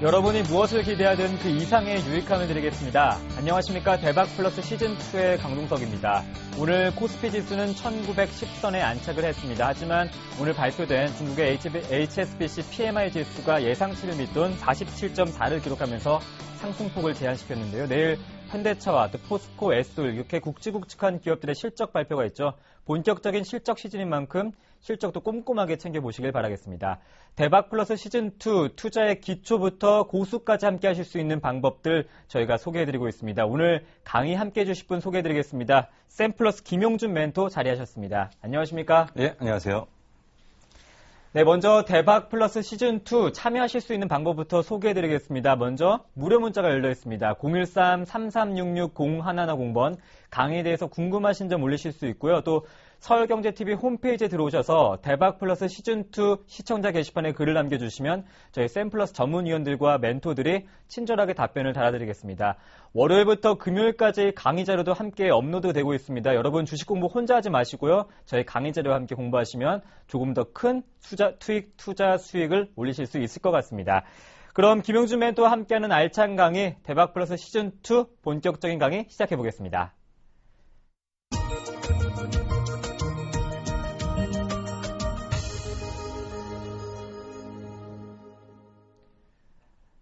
여러분이 무엇을 기대하든 그 이상의 유익함을 드리겠습니다. 안녕하십니까. 대박플러스 시즌2의 강동석입니다. 오늘 코스피 지수는 1910선에 안착을 했습니다. 하지만 오늘 발표된 중국의 HSBC PMI 지수가 예상치를 밑돈 47.4를 기록하면서 상승폭을 제한시켰는데요. 내일 현대차와 또 포스코, 에스솔 이렇게 굵직굵직한 기업들의 실적 발표가 있죠. 본격적인 실적 시즌인 만큼 실적도 꼼꼼하게 챙겨보시길 바라겠습니다. 대박플러스 시즌2 투자의 기초부터 고수까지 함께 하실 수 있는 방법들 저희가 소개해드리고 있습니다. 오늘 강의 함께 해주실 분 소개해드리겠습니다. 샘플러스 김용준 멘토 자리하셨습니다. 안녕하십니까? 예, 안녕하세요. 네, 먼저 대박플러스 시즌2 참여하실 수 있는 방법부터 소개해드리겠습니다. 먼저 무료 문자가 열려 있습니다. 013-3366-0110번 강의에 대해서 궁금하신 점 올리실 수 있고요. 또 서울경제TV 홈페이지에 들어오셔서 대박플러스 시즌2 시청자 게시판에 글을 남겨주시면 저희 샘플러스 전문위원들과 멘토들이 친절하게 답변을 달아드리겠습니다. 월요일부터 금요일까지 강의 자료도 함께 업로드되고 있습니다. 여러분 주식 공부 혼자 하지 마시고요. 저희 강의 자료와 함께 공부하시면 조금 더 큰 투자 수익을 올리실 수 있을 것 같습니다. 그럼 김용준 멘토와 함께하는 알찬 강의 대박플러스 시즌2 본격적인 강의 시작해보겠습니다.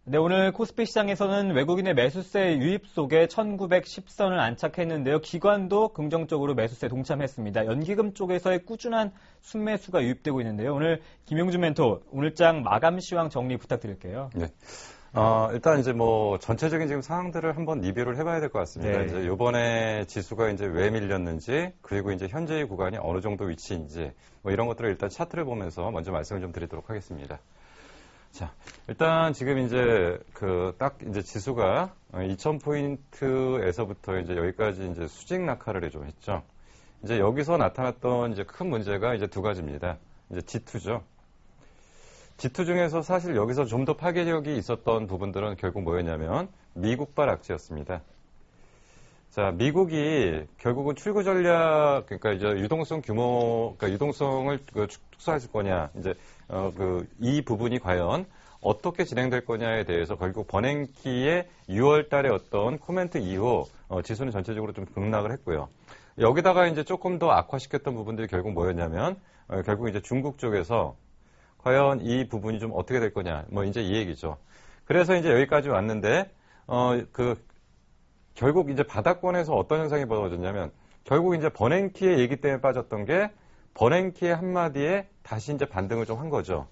네, 오늘 코스피 시장에서는 외국인의 매수세 유입 속에 1910선을 안착했는데요. 기관도 긍정적으로 매수세에 동참했습니다. 연기금 쪽에서의 꾸준한 순매수가 유입되고 있는데요. 오늘 김용준 멘토, 오늘장 마감 시황 정리 부탁드릴게요. 네. 일단 이제 전체적인 지금 상황들을 한번 리뷰를 해봐야 될 것 같습니다. 네. 이제 요번에 지수가 이제 왜 밀렸는지, 그리고 이제 현재의 구간이 어느 정도 위치인지, 이런 것들을 일단 차트를 보면서 먼저 말씀을 좀 드리도록 하겠습니다. 자, 일단 지금 이제 이제 지수가 2000포인트에서부터 이제 여기까지 이제 수직 낙하를 좀 했죠. 이제 여기서 나타났던 이제 큰 문제가 이제 두 가지입니다. 이제 G2죠. G2 중에서 사실 여기서 좀 더 파괴력이 있었던 부분들은 결국 뭐였냐면 미국발 악재였습니다. 자, 미국이 결국은 출구 전략, 그러니까 이제 유동성 규모, 그러니까 유동성을 축소할 거냐, 이제 이 부분이 과연 어떻게 진행될 거냐에 대해서 결국 버냉키의 6월 달에 어떤 코멘트 이후 지수는 전체적으로 좀 급락을 했고요. 여기다가 이제 조금 더 악화시켰던 부분들이 결국 뭐였냐면 결국 이제 중국 쪽에서 과연 이 부분이 좀 어떻게 될 거냐, 이제 이 얘기죠. 그래서 이제 여기까지 왔는데 결국 이제 바닥권에서 어떤 현상이 벌어졌냐면 결국 이제 버냉키의 얘기 때문에 빠졌던 게 버냉키의 한마디에 다시 이제 반등을 좀 한 거죠.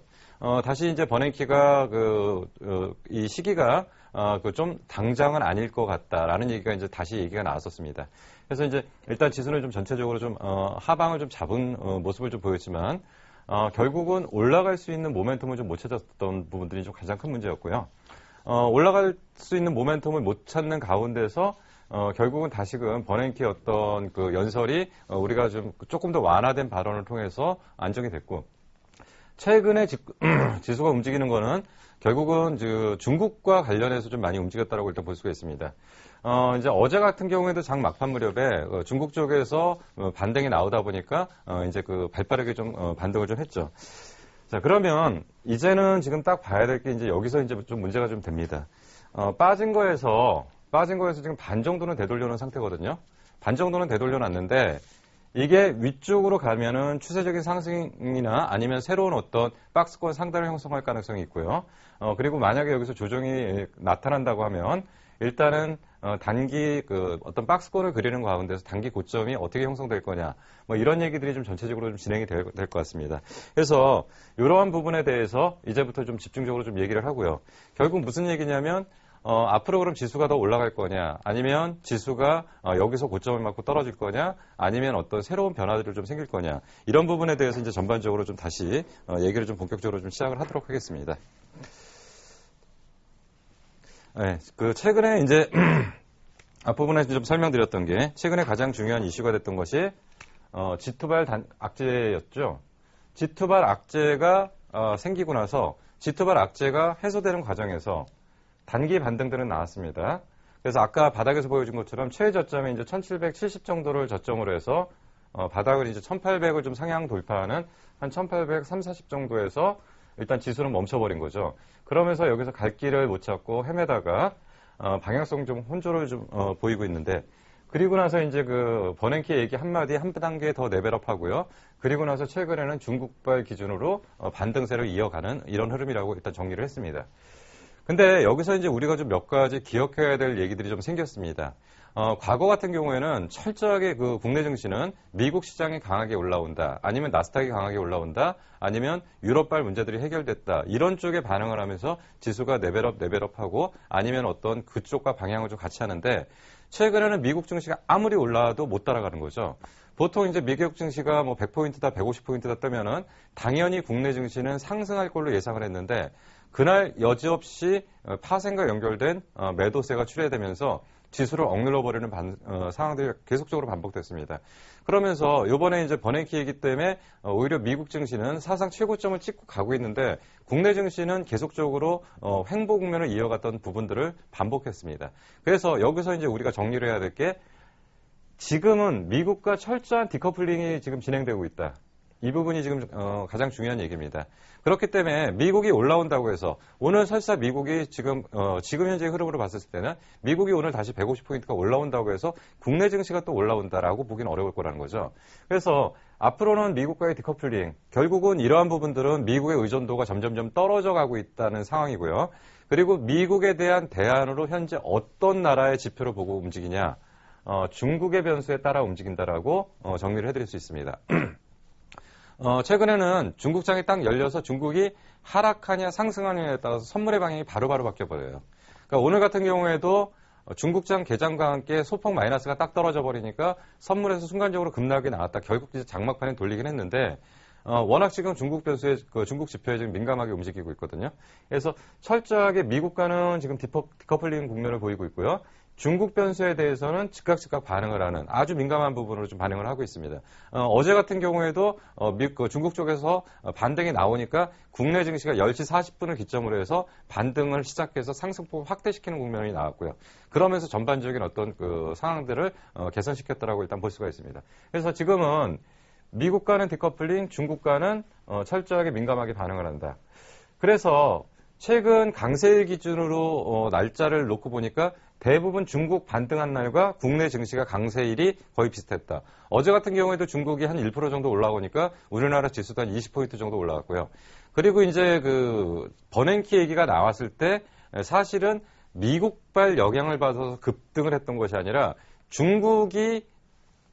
다시 이제 버냉키가 이 시기가 좀 당장은 아닐 것 같다라는 얘기가 이제 다시 얘기가 나왔었습니다. 그래서 이제 일단 지수는 좀 전체적으로 좀 하방을 좀 잡은 모습을 좀 보였지만 결국은 올라갈 수 있는 모멘텀을 좀 못 찾았던 부분들이 좀 가장 큰 문제였고요. 올라갈 수 있는 모멘텀을 못 찾는 가운데서 결국은 다시금 버냉키의 어떤 연설이 우리가 좀 조금 더 완화된 발언을 통해서 안정이 됐고, 최근에 지수가 움직이는 거는 결국은 중국과 관련해서 좀 많이 움직였다라고 일단 볼 수가 있습니다. 이제 어제 같은 경우에도 장 막판 무렵에 중국 쪽에서 반등이 나오다 보니까 이제 발빠르게 좀 반등을 좀 했죠. 자, 그러면 이제는 지금 딱 봐야 될 게 이제 여기서 이제 좀 문제가 좀 됩니다. 빠진 거에서 지금 반 정도는 되돌려 놓은 상태거든요. 반 정도는 되돌려 놨는데 이게 위쪽으로 가면은 추세적인 상승이나 아니면 새로운 어떤 박스권 상단을 형성할 가능성이 있고요. 그리고 만약에 여기서 조정이 나타난다고 하면 일단은 단기 어떤 박스권을 그리는 가운데서 단기 고점이 어떻게 형성될 거냐, 이런 얘기들이 좀 전체적으로 좀 진행이 될 것 같습니다. 그래서 이러한 부분에 대해서 이제부터 좀 집중적으로 좀 얘기를 하고요. 결국 무슨 얘기냐면 앞으로 그럼 지수가 더 올라갈 거냐, 아니면 지수가 여기서 고점을 맞고 떨어질 거냐, 아니면 어떤 새로운 변화들이 좀 생길 거냐, 이런 부분에 대해서 이제 전반적으로 좀 다시 얘기를 좀 본격적으로 좀 시작을 하도록 하겠습니다. 네, 최근에 이제 앞부분에 좀 설명드렸던 게 최근에 가장 중요한 이슈가 됐던 것이 G2발 악재였죠. G2발 악재가 생기고 나서 G2발 악재가 해소되는 과정에서 단기 반등들은 나왔습니다. 그래서 아까 바닥에서 보여준 것처럼 최저점이 이제 1770 정도를 저점으로 해서 바닥을 이제 1800을 좀 상향 돌파하는 한 1830, 40 정도에서 일단 지수는 멈춰버린 거죠. 그러면서 여기서 갈 길을 못 찾고 헤매다가 방향성 좀 혼조를 좀 보이고 있는데, 그리고 나서 이제 그 버냉키 얘기 한마디 한 단계 더 레벨업 하고요. 그리고 나서 최근에는 중국발 기준으로 반등세를 이어가는 이런 흐름이라고 일단 정리를 했습니다. 근데 여기서 이제 우리가 좀 몇 가지 기억해야 될 얘기들이 좀 생겼습니다. 과거 같은 경우에는 철저하게 그 국내 증시는 미국 시장이 강하게 올라온다, 아니면 나스닥이 강하게 올라온다, 아니면 유럽발 문제들이 해결됐다, 이런 쪽에 반응을 하면서 지수가 레벨업하고 아니면 어떤 그쪽과 방향을 좀 같이 하는데, 최근에는 미국 증시가 아무리 올라와도 못 따라가는 거죠. 보통 이제 미국 증시가 뭐 100포인트다, 150포인트다 뜨면은 당연히 국내 증시는 상승할 걸로 예상을 했는데, 그날 여지없이 파생과 연결된 매도세가 출회되면서 지수를 억눌러버리는 상황들이 계속적으로 반복됐습니다. 그러면서 이번에 이제 버냉키 얘기 때문에 오히려 미국 증시는 사상 최고점을 찍고 가고 있는데, 국내 증시는 계속적으로 횡보 국면을 이어갔던 부분들을 반복했습니다. 그래서 여기서 이제 우리가 정리를 해야 될 게, 지금은 미국과 철저한 디커플링이 지금 진행되고 있다. 이 부분이 지금 가장 중요한 얘기입니다. 그렇기 때문에 미국이 올라온다고 해서 오늘 설사 미국이 지금 현재의 흐름으로 봤을 때는 미국이 오늘 다시 150포인트가 올라온다고 해서 국내 증시가 또 올라온다라고 보기는 어려울 거라는 거죠. 그래서 앞으로는 미국과의 디커플링, 결국은 이러한 부분들은 미국의 의존도가 점점점 떨어져 가고 있다는 상황이고요. 그리고 미국에 대한 대안으로 현재 어떤 나라의 지표를 보고 움직이냐, 중국의 변수에 따라 움직인다라고 정리를 해드릴 수 있습니다. 최근에는 중국장이 딱 열려서 중국이 하락하냐 상승하냐에 따라서 선물의 방향이 바로바로 바뀌어버려요. 그러니까 오늘 같은 경우에도 중국장 개장과 함께 소폭 마이너스가 딱 떨어져 버리니까 선물에서 순간적으로 급락이 나왔다. 결국 이제 장막판에 돌리긴 했는데, 워낙 지금 중국 변수에, 중국 지표에 지금 민감하게 움직이고 있거든요. 그래서 철저하게 미국과는 지금 디커플링 국면을 보이고 있고요. 중국 변수에 대해서는 즉각 반응을 하는 아주 민감한 부분으로 좀 반응을 하고 있습니다. 어제 같은 경우에도 중국 쪽에서 반등이 나오니까 국내 증시가 10시 40분을 기점으로 해서 반등을 시작해서 상승폭을 확대시키는 국면이 나왔고요. 그러면서 전반적인 어떤 그 상황들을 개선시켰다라고 일단 볼 수가 있습니다. 그래서 지금은 미국과는 디커플링, 중국과는 철저하게 민감하게 반응을 한다. 그래서 최근 강세일 기준으로 날짜를 놓고 보니까 대부분 중국 반등한 날과 국내 증시가 강세일이 거의 비슷했다. 어제 같은 경우에도 중국이 한 1% 정도 올라오니까 우리나라 지수도 한 20포인트 정도 올라갔고요. 그리고 이제 그 버냉키 얘기가 나왔을 때 사실은 미국발 영향을 받아서 급등을 했던 것이 아니라 중국이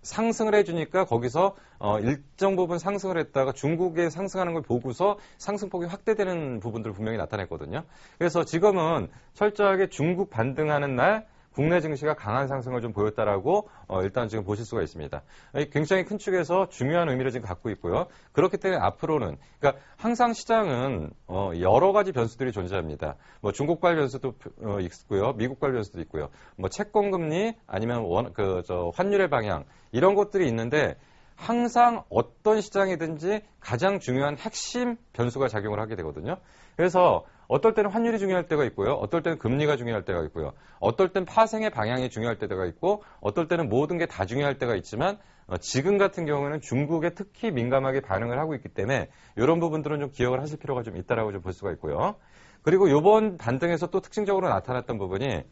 상승을 해주니까 거기서 일정 부분 상승을 했다가 중국에 상승하는 걸 보고서 상승폭이 확대되는 부분들을 분명히 나타냈거든요. 그래서 지금은 철저하게 중국 반등하는 날 국내 증시가 강한 상승을 좀 보였다라고 일단 지금 보실 수가 있습니다. 굉장히 큰 축에서 중요한 의미를 지금 갖고 있고요. 그렇기 때문에 앞으로는, 그러니까 항상 시장은 여러 가지 변수들이 존재합니다. 뭐 중국발 변수도 있고요, 미국발 변수도 있고요, 뭐 채권 금리 아니면 환율의 방향, 이런 것들이 있는데 항상 어떤 시장이든지 가장 중요한 핵심 변수가 작용을 하게 되거든요. 그래서 어떨 때는 환율이 중요할 때가 있고요. 어떨 때는 금리가 중요할 때가 있고요. 어떨 때는 파생의 방향이 중요할 때가 있고, 어떨 때는 모든 게 다 중요할 때가 있지만, 지금 같은 경우에는 중국에 특히 민감하게 반응을 하고 있기 때문에 이런 부분들은 좀 기억을 하실 필요가 좀 있다라고 좀 볼 수가 있고요. 그리고 이번 반등에서 또 특징적으로 나타났던 부분이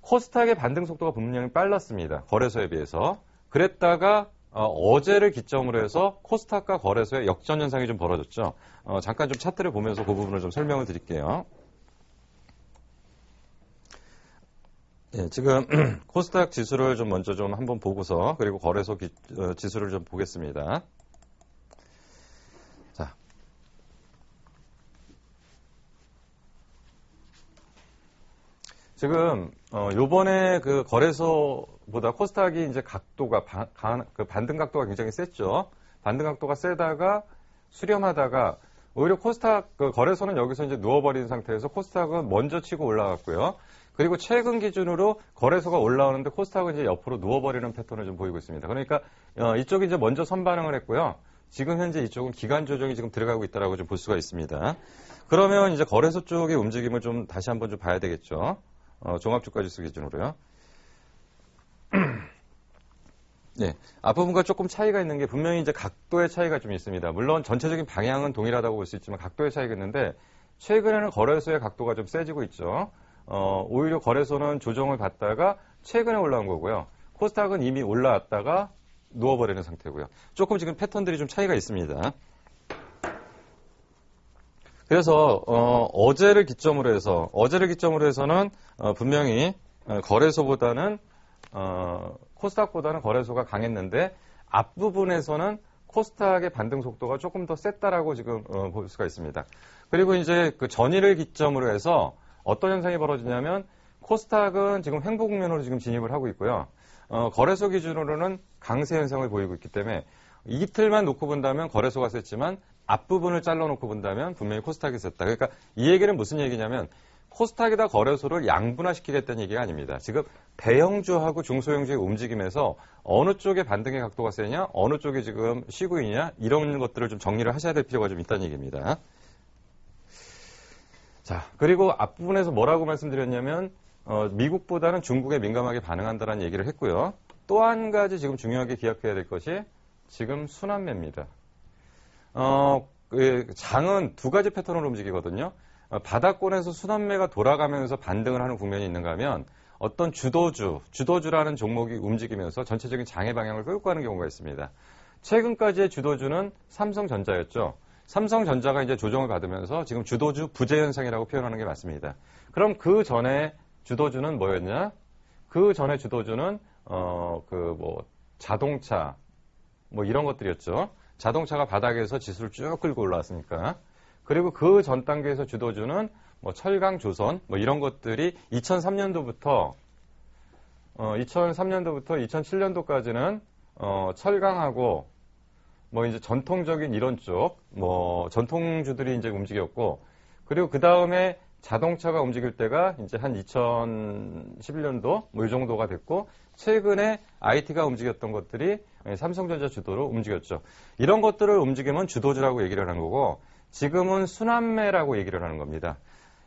코스닥의 반등 속도가 분명히 빨랐습니다. 거래소에 비해서. 그랬다가 어제를 기점으로 해서 코스닥과 거래소의 역전 현상이 좀 벌어졌죠. 잠깐 좀 차트를 보면서 그 부분을 좀 설명을 드릴게요. 예, 지금 코스닥 지수를 좀 먼저 좀 한번 보고서 그리고 거래소 지수를 좀 보겠습니다. 자, 지금 요번에 그 거래소보다 코스닥이 이제 각도가 그 반등 각도가 굉장히 셌죠. 반등 각도가 세다가 수렴하다가 오히려 코스닥 그 거래소는 여기서 이제 누워버린 상태에서 코스닥은 먼저 치고 올라갔고요. 그리고 최근 기준으로 거래소가 올라오는데 코스닥은 이제 옆으로 누워버리는 패턴을 좀 보이고 있습니다. 그러니까 이쪽이 이제 먼저 선반응을 했고요. 지금 현재 이쪽은 기간 조정이 지금 들어가고 있다라고 좀 볼 수가 있습니다. 그러면 이제 거래소 쪽의 움직임을 좀 다시 한번 좀 봐야 되겠죠. 종합주가지수 기준으로요. 네, 앞부분과 조금 차이가 있는 게 분명히 이제 각도의 차이가 좀 있습니다. 물론 전체적인 방향은 동일하다고 볼 수 있지만 각도의 차이가 있는데 최근에는 거래소의 각도가 좀 세지고 있죠. 오히려 거래소는 조정을 받다가 최근에 올라온 거고요. 코스닥은 이미 올라왔다가 누워버리는 상태고요. 조금 지금 패턴들이 좀 차이가 있습니다. 그래서 어제를 기점으로 해서는 분명히 거래소보다는 코스닥보다는 거래소가 강했는데 앞부분에서는 코스닥의 반등 속도가 조금 더 셌다라고 지금 볼 수가 있습니다. 그리고 이제 그 전일을 기점으로 해서 어떤 현상이 벌어지냐면 코스닥은 지금 횡보 국면으로 지금 진입을 하고 있고요. 거래소 기준으로는 강세 현상을 보이고 있기 때문에 이틀만 놓고 본다면 거래소가 셌지만 앞부분을 잘라놓고 본다면 분명히 코스닥이 셌다. 그러니까 이 얘기는 무슨 얘기냐면 코스닥이다 거래소를 양분화시키겠다는 얘기가 아닙니다. 지금 대형주하고 중소형주의 움직임에서 어느 쪽에 반등의 각도가 세냐, 어느 쪽에 지금 쉬고 있냐 이런 것들을 좀 정리를 하셔야 될 필요가 좀 있다는 얘기입니다. 자, 그리고 앞부분에서 뭐라고 말씀드렸냐면 미국보다는 중국에 민감하게 반응한다는 얘기를 했고요. 또 한 가지 지금 중요하게 기억해야 될 것이 지금 순환매입니다. 장은 두 가지 패턴으로 움직이거든요. 바닥권에서 순환매가 돌아가면서 반등을 하는 국면이 있는가 하면 어떤 주도주라는 종목이 움직이면서 전체적인 장의 방향을 끌고 가는 경우가 있습니다. 최근까지의 주도주는 삼성전자였죠. 삼성전자가 이제 조정을 받으면서 지금 주도주 부재 현상이라고 표현하는 게 맞습니다. 그럼 그 전에 주도주는 뭐였냐? 그 전에 주도주는 자동차 이런 것들이었죠. 자동차가 바닥에서 지수를 쭉 끌고 올라왔으니까. 그리고 그 전 단계에서 주도주는 철강, 조선 이런 것들이 2003년도부터 2007년도까지는 철강하고 이제 전통적인 이런 쪽 전통주들이 이제 움직였고, 그리고 그 다음에 자동차가 움직일 때가 이제 한 2011년도 이 정도가 됐고, 최근에 IT가 움직였던 것들이 삼성전자 주도로 움직였죠. 이런 것들을 움직이면 주도주라고 얘기를 하는 거고, 지금은 순환매라고 얘기를 하는 겁니다.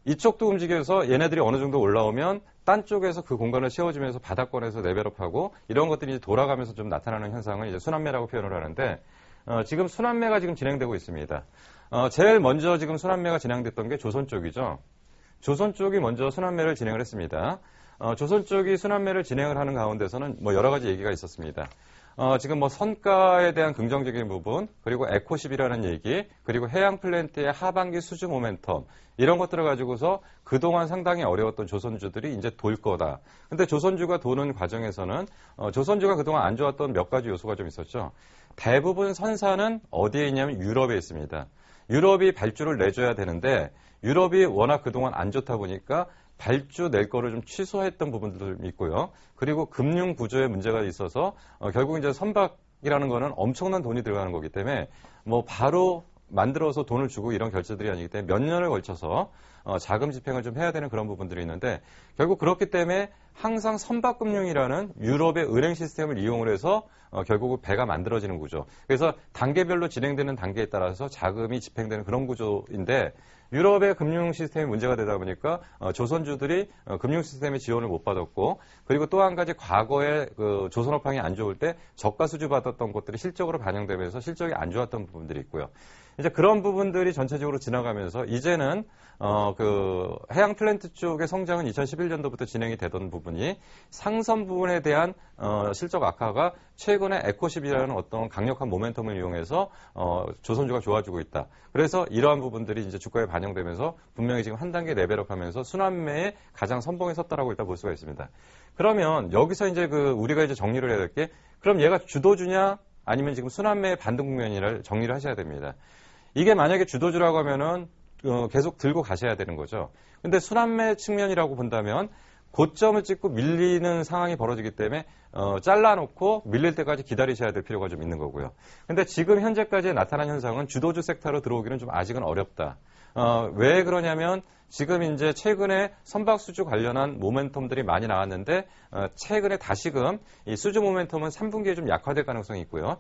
이쪽도 움직여서 얘네들이 어느 정도 올라오면 딴 쪽에서 그 공간을 채워주면서 바닥권에서 레벨업하고 이런 것들이 이제 돌아가면서 좀 나타나는 현상을 이제 순환매라고 표현을 하는데, 지금 순환매가 지금 진행되고 있습니다. 제일 먼저 지금 순환매가 진행됐던 게 조선 쪽이죠. 조선 쪽이 먼저 순환매를 진행을 했습니다. 조선 쪽이 순환매를 진행을 하는 가운데서는 여러 가지 얘기가 있었습니다. 지금 선가에 대한 긍정적인 부분, 그리고 에코십이라는 얘기, 그리고 해양 플랜트의 하반기 수주 모멘텀, 이런 것들을 가지고서 그동안 상당히 어려웠던 조선주들이 이제 돌 거다. 근데 조선주가 도는 과정에서는, 조선주가 그동안 안 좋았던 몇 가지 요소가 좀 있었죠. 대부분 선사는 어디에 있냐면 유럽에 있습니다. 유럽이 발주를 내줘야 되는데, 유럽이 워낙 그동안 안 좋다 보니까 발주 낼 거를 좀 취소했던 부분들도 있고요. 그리고 금융 구조에 문제가 있어서 결국 이제 선박이라는 거는 엄청난 돈이 들어가는 거기 때문에 바로 만들어서 돈을 주고 이런 결제들이 아니기 때문에 몇 년을 걸쳐서 자금 집행을 좀 해야 되는 그런 부분들이 있는데, 결국 그렇기 때문에 항상 선박금융이라는 유럽의 은행 시스템을 이용을 해서 결국 배가 만들어지는 구조. 그래서 단계별로 진행되는 단계에 따라서 자금이 집행되는 그런 구조인데, 유럽의 금융 시스템이 문제가 되다 보니까 조선주들이 금융 시스템의 지원을 못 받았고, 그리고 또 한 가지 과거에 조선업황이 안 좋을 때 저가 수주 받았던 것들이 실적으로 반영되면서 실적이 안 좋았던 부분들이 있고요. 이제 그런 부분들이 전체적으로 지나가면서 이제는 해양 플랜트 쪽의 성장은 2011년도부터 진행이 되던 부분이 상선 부분에 대한 실적 악화가 최근에 에코십이라는 어떤 강력한 모멘텀을 이용해서 조선주가 좋아지고 있다. 그래서 이러한 부분들이 이제 주가에 반영되면서 분명히 지금 한 단계 레벨업하면서 순환매의 가장 선봉에 섰다라고 일단 볼 수가 있습니다. 그러면 여기서 이제 우리가 이제 정리를 해야 될 게, 그럼 얘가 주도주냐 아니면 지금 순환매의 반등 국면이를 정리를 하셔야 됩니다. 이게 만약에 주도주라고 하면은 계속 들고 가셔야 되는 거죠. 근데 순환매 측면이라고 본다면 고점을 찍고 밀리는 상황이 벌어지기 때문에 잘라놓고 밀릴 때까지 기다리셔야 될 필요가 좀 있는 거고요. 근데 지금 현재까지 나타난 현상은 주도주 섹터로 들어오기는 좀 아직은 어렵다. 왜 그러냐면 지금 이제 최근에 선박 수주 관련한 모멘텀들이 많이 나왔는데 최근에 다시금 이 수주 모멘텀은 3분기에 좀 약화될 가능성이 있고요.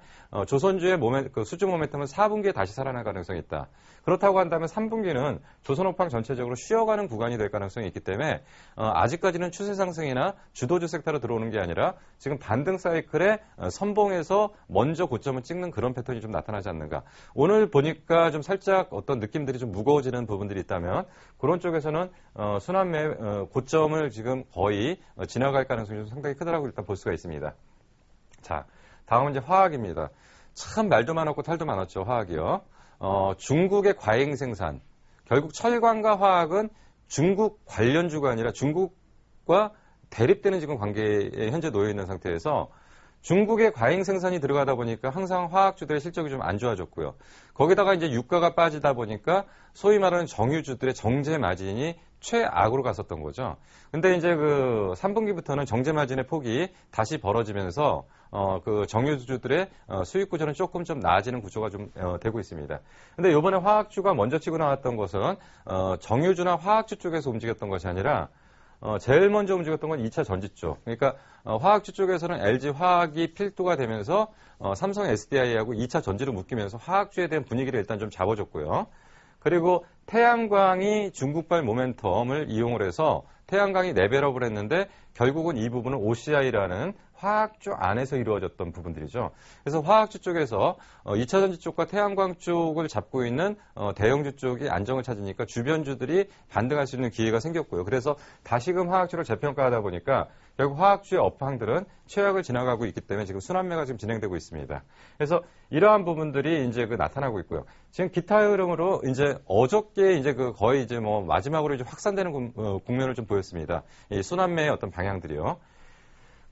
조선주의 수주 모멘텀은 4분기에 다시 살아날 가능성이 있다. 그렇다고 한다면 3분기는 조선업황 전체적으로 쉬어가는 구간이 될 가능성이 있기 때문에 아직까지는 추세 상승이나 주도주 섹터로 들어오는 게 아니라 지금 반등 사이클에 선봉에서 먼저 고점을 찍는 그런 패턴이 좀 나타나지 않는가. 오늘 보니까 좀 살짝 어떤 느낌들이 좀 무거워지는 부분들이 있다면 그런 쪽에서는 순환매 고점을 지금 거의 지나갈 가능성이 좀 상당히 크다라고 일단 볼 수가 있습니다. 자, 다음은 이제 화학입니다. 참 말도 많았고 탈도 많았죠, 화학이요. 중국의 과잉 생산. 결국 철강과 화학은 중국 관련주가 아니라 중국과 대립되는 지금 관계에 현재 놓여 있는 상태에서 중국의 과잉 생산이 들어가다 보니까 항상 화학주들의 실적이 좀 안 좋아졌고요. 거기다가 이제 유가가 빠지다 보니까 소위 말하는 정유주들의 정제 마진이 최악으로 갔었던 거죠. 근데 이제 3분기부터는 정제 마진의 폭이 다시 벌어지면서 그 정유주들의 수익 구조는 조금 좀 나아지는 구조가 좀 되고 있습니다. 근데 이번에 화학주가 먼저 치고 나왔던 것은 정유주나 화학주 쪽에서 움직였던 것이 아니라 제일 먼저 움직였던 건 2차 전지 쪽. 그러니까 화학주 쪽에서는 LG 화학이 필두가 되면서 삼성 SDI하고 2차 전지로 묶이면서 화학주에 대한 분위기를 일단 좀 잡아줬고요. 그리고 태양광이 중국발 모멘텀을 이용을 해서 태양광이 레벨업을 했는데 결국은 이 부분은 OCI라는 화학주 안에서 이루어졌던 부분들이죠. 그래서 화학주 쪽에서 2차 전지 쪽과 태양광 쪽을 잡고 있는 대형주 쪽이 안정을 찾으니까 주변주들이 반등할 수 있는 기회가 생겼고요. 그래서 다시금 화학주를 재평가하다 보니까 결국 화학주의 업황들은 최악을 지나가고 있기 때문에 지금 순환매가 지금 진행되고 있습니다. 그래서 이러한 부분들이 이제 나타나고 있고요. 지금 기타 흐름으로 이제 어저께 이제 거의 이제 마지막으로 이제 확산되는 국면을 좀 보였습니다. 이 순환매의 어떤 방향들이요.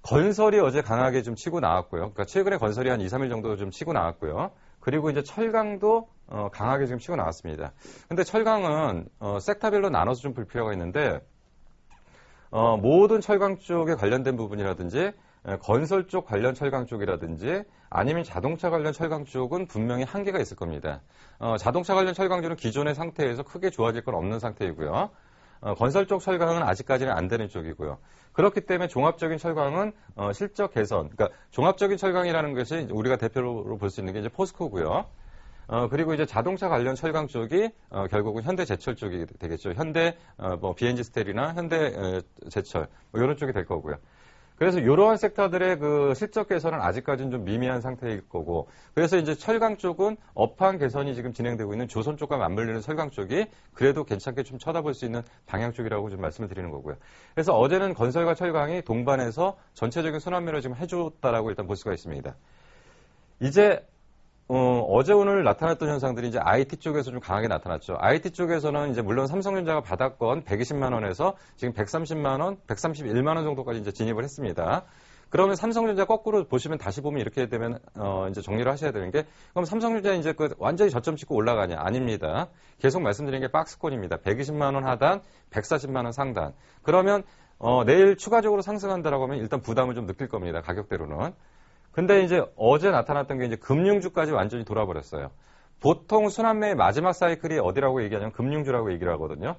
건설이 어제 강하게 좀 치고 나왔고요. 그러니까 최근에 건설이 한 2, 3일 정도 좀 치고 나왔고요. 그리고 이제 철강도 강하게 지금 치고 나왔습니다. 근데 철강은 섹터별로 나눠서 좀 볼 필요가 있는데 모든 철강 쪽에 관련된 부분이라든지 건설 쪽 관련 철강 쪽이라든지 아니면 자동차 관련 철강 쪽은 분명히 한계가 있을 겁니다. 자동차 관련 철강주는 기존의 상태에서 크게 좋아질 건 없는 상태이고요. 건설 쪽 철강은 아직까지는 안 되는 쪽이고요. 그렇기 때문에 종합적인 철강은 실적 개선, 그러니까 종합적인 철강이라는 것이 우리가 대표로 볼 수 있는 게 이제 포스코고요. 그리고 이제 자동차 관련 철강 쪽이 결국은 현대제철 쪽이 되겠죠. 현대 BNG 스텔이나 현대제철 이런 쪽이 될 거고요. 그래서 이러한 섹터들의 그 실적 개선은 아직까지는 좀 미미한 상태일 거고, 그래서 이제 철강 쪽은 업황 개선이 지금 진행되고 있는 조선 쪽과 맞물리는 철강 쪽이 그래도 괜찮게 좀 쳐다볼 수 있는 방향 쪽이라고 좀 말씀을 드리는 거고요. 그래서 어제는 건설과 철강이 동반해서 전체적인 순환매를 지금 해줬다라고 일단 볼 수가 있습니다. 이제 어제 오늘 나타났던 현상들이 이제 IT 쪽에서 좀 강하게 나타났죠. IT 쪽에서는 이제 물론 삼성전자가 바닥권 120만 원에서 지금 130만 원, 131만 원 정도까지 이제 진입을 했습니다. 그러면 삼성전자 거꾸로 보시면 다시 보면 이렇게 되면 이제 정리를 하셔야 되는 게, 그럼 삼성전자 이제 완전히 저점 찍고 올라가냐? 아닙니다. 계속 말씀드린 게 박스권입니다. 120만 원 하단, 140만 원 상단. 그러면 내일 추가적으로 상승한다라고 하면 일단 부담을 좀 느낄 겁니다. 가격대로는. 근데 이제 어제 나타났던 게 이제 금융주까지 완전히 돌아버렸어요. 보통 순환매의 마지막 사이클이 어디라고 얘기하냐면 금융주라고 얘기를 하거든요.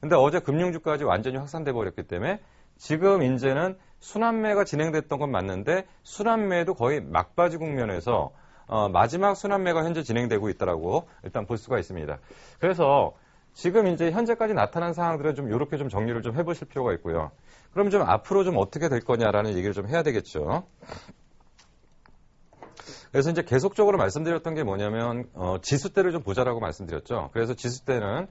근데 어제 금융주까지 완전히 확산돼 버렸기 때문에 지금 이제는 순환매가 진행됐던 건 맞는데 순환매도 거의 막바지 국면에서 마지막 순환매가 현재 진행되고 있다라고 일단 볼 수가 있습니다. 그래서 지금 이제 현재까지 나타난 상황들은 좀 이렇게 좀 정리를 좀 해보실 필요가 있고요. 그럼 좀 앞으로 좀 어떻게 될 거냐라는 얘기를 좀 해야 되겠죠. 그래서 이제 계속적으로 말씀드렸던 게 뭐냐면 지수대를 좀 보자라고 말씀드렸죠. 그래서 지수대는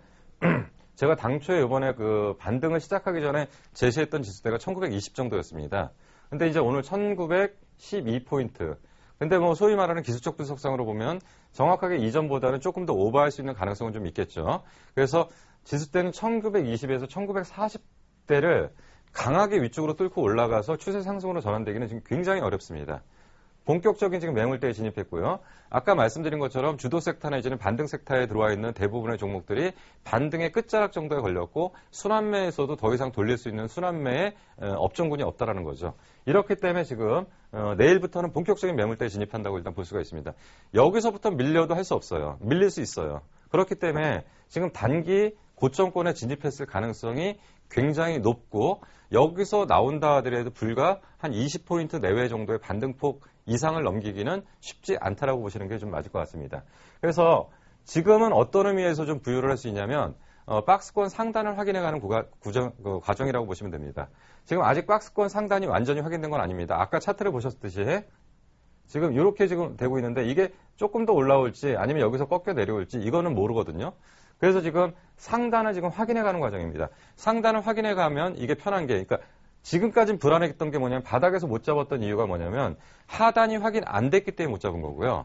제가 당초에 이번에 그 반등을 시작하기 전에 제시했던 지수대가 1920 정도였습니다. 근데 이제 오늘 1912포인트. 근데 소위 말하는 기술적 분석상으로 보면 정확하게 이전보다는 조금 더 오버할 수 있는 가능성은 좀 있겠죠. 그래서 지수대는 1920에서 1940대를 강하게 위쪽으로 뚫고 올라가서 추세 상승으로 전환되기는 지금 굉장히 어렵습니다. 본격적인 지금 매물대에 진입했고요. 아까 말씀드린 것처럼 주도 섹터 내지는 반등 섹터에 들어와 있는 대부분의 종목들이 반등의 끝자락 정도에 걸렸고 순환매에서도 더 이상 돌릴 수 있는 순환매의 업종군이 없다라는 거죠. 이렇기 때문에 지금 내일부터는 본격적인 매물대에 진입한다고 일단 볼 수가 있습니다. 여기서부터 밀려도 할 수 없어요. 밀릴 수 있어요. 그렇기 때문에 지금 단기 고점권에 진입했을 가능성이 굉장히 높고 여기서 나온다 하더라도 불과 한 20포인트 내외 정도의 반등폭 이상을 넘기기는 쉽지 않다라고 보시는 게 좀 맞을 것 같습니다. 그래서 지금은 어떤 의미에서 좀 부여를 할 수 있냐면 박스권 상단을 확인해가는 과정이라고 보시면 됩니다. 지금 아직 박스권 상단이 완전히 확인된 건 아닙니다. 아까 차트를 보셨듯이 지금 이렇게 지금 되고 있는데 이게 조금 더 올라올지 아니면 여기서 꺾여 내려올지 이거는 모르거든요. 그래서 지금 상단을 지금 확인해가는 과정입니다. 상단을 확인해가면 이게 편한 게, 그러니까 지금까지는 불안했던 게 뭐냐면 바닥에서 못 잡았던 이유가 뭐냐면 하단이 확인 안 됐기 때문에 못 잡은 거고요.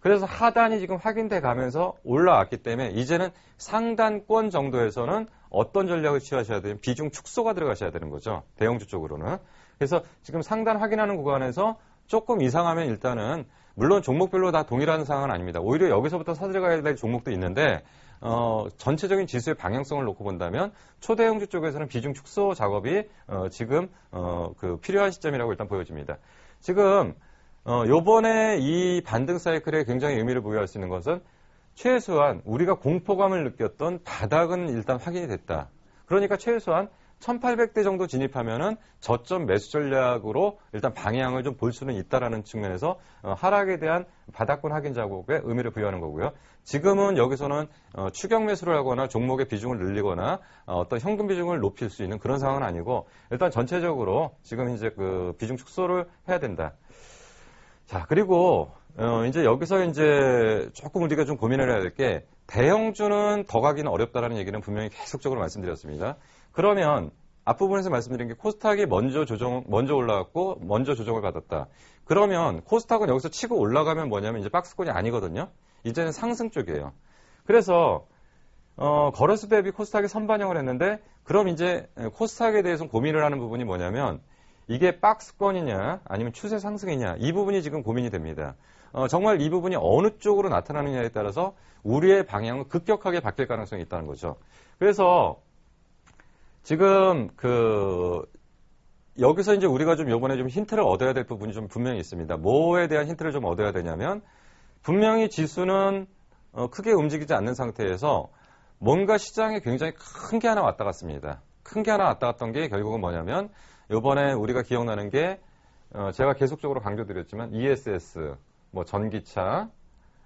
그래서 하단이 지금 확인돼 가면서 올라왔기 때문에 이제는 상단권 정도에서는 어떤 전략을 취하셔야 되면 비중 축소가 들어가셔야 되는 거죠. 대형주 쪽으로는. 그래서 지금 상단 확인하는 구간에서 조금 이상하면 일단은 물론 종목별로 다 동일한 상황은 아닙니다. 오히려 여기서부터 사들어가야 될 종목도 있는데 전체적인 지수의 방향성을 놓고 본다면 초대형주 쪽에서는 비중 축소 작업이 지금 필요한 시점이라고 일단 보여집니다. 지금 요번에 이 반등 사이클에 굉장히 의미를 부여할 수 있는 것은 최소한 우리가 공포감을 느꼈던 바닥은 일단 확인이 됐다. 그러니까 최소한 1800대 정도 진입하면은 저점 매수 전략으로 일단 방향을 좀 볼 수는 있다라는 측면에서 하락에 대한 바닥권 확인 작업에 의미를 부여하는 거고요. 지금은 여기서는 추격 매수를 하거나 종목의 비중을 늘리거나 어떤 현금 비중을 높일 수 있는 그런 상황은 아니고 일단 전체적으로 지금 이제 비중 축소를 해야 된다. 자, 그리고 이제 여기서 이제 조금 우리가 좀 고민을 해야 될 게 대형주는 더 가기는 어렵다라는 얘기는 분명히 계속적으로 말씀드렸습니다. 그러면 앞부분에서 말씀드린 게 코스닥이 먼저 올라갔고 먼저 조정을 받았다. 그러면 코스닥은 여기서 치고 올라가면 뭐냐면 이제 박스권이 아니거든요. 이제는 상승 쪽이에요. 그래서 거래수 대비 코스닥이 선반영을 했는데 그럼 이제 코스닥에 대해서 고민을 하는 부분이 뭐냐면 이게 박스권이냐 아니면 추세 상승이냐 이 부분이 지금 고민이 됩니다. 정말 이 부분이 어느 쪽으로 나타나느냐에 따라서 우리의 방향은 급격하게 바뀔 가능성이 있다는 거죠. 그래서 지금 여기서 이제 우리가 좀 요번에 좀 힌트를 얻어야 될 부분이 좀 분명히 있습니다. 뭐에 대한 힌트를 좀 얻어야 되냐면 분명히 지수는 크게 움직이지 않는 상태에서 뭔가 시장에 굉장히 큰 게 하나 왔다 갔습니다. 큰 게 하나 왔다 갔던 게 결국은 뭐냐면 요번에 우리가 기억나는 게 제가 계속적으로 강조드렸지만 ESS, 뭐 전기차,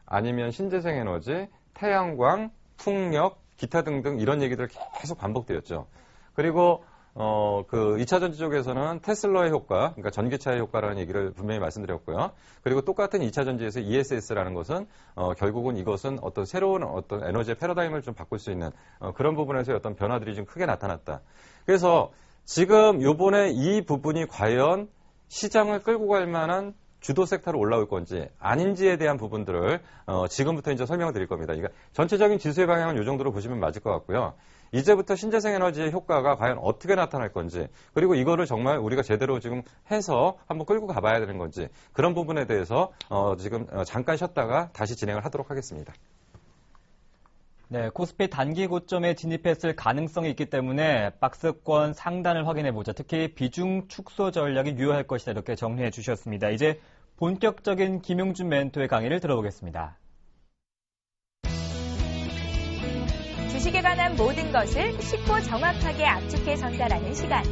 아니면 신재생 에너지, 태양광, 풍력, 기타 등등 이런 얘기들 계속 반복되었죠. 그리고 2차 전지 쪽에서는 테슬라의 효과, 그러니까 전기차의 효과라는 얘기를 분명히 말씀드렸고요. 그리고 똑같은 2차 전지에서 ESS라는 것은 결국은 이것은 어떤 새로운 어떤 에너지의 패러다임을 좀 바꿀 수 있는 그런 부분에서 어떤 변화들이 좀 크게 나타났다. 그래서 지금 요번에 이 부분이 과연 시장을 끌고 갈 만한 주도 섹터로 올라올 건지 아닌지에 대한 부분들을 지금부터 이제 설명을 드릴 겁니다. 그러니까 전체적인 지수의 방향은 이 정도로 보시면 맞을 것 같고요. 이제부터 신재생 에너지의 효과가 과연 어떻게 나타날 건지 그리고 이거를 정말 우리가 제대로 지금 해서 한번 끌고 가봐야 되는 건지 그런 부분에 대해서 지금 잠깐 쉬었다가 다시 진행을 하도록 하겠습니다. 네, 코스피 단기 고점에 진입했을 가능성이 있기 때문에 박스권 상단을 확인해보자. 특히 비중 축소 전략이 유효할 것이다. 이렇게 정리해 주셨습니다. 이제 본격적인 김용준 멘토의 강의를 들어보겠습니다. 주식에 관한 모든 것을 쉽고 정확하게 압축해 전달하는 시간.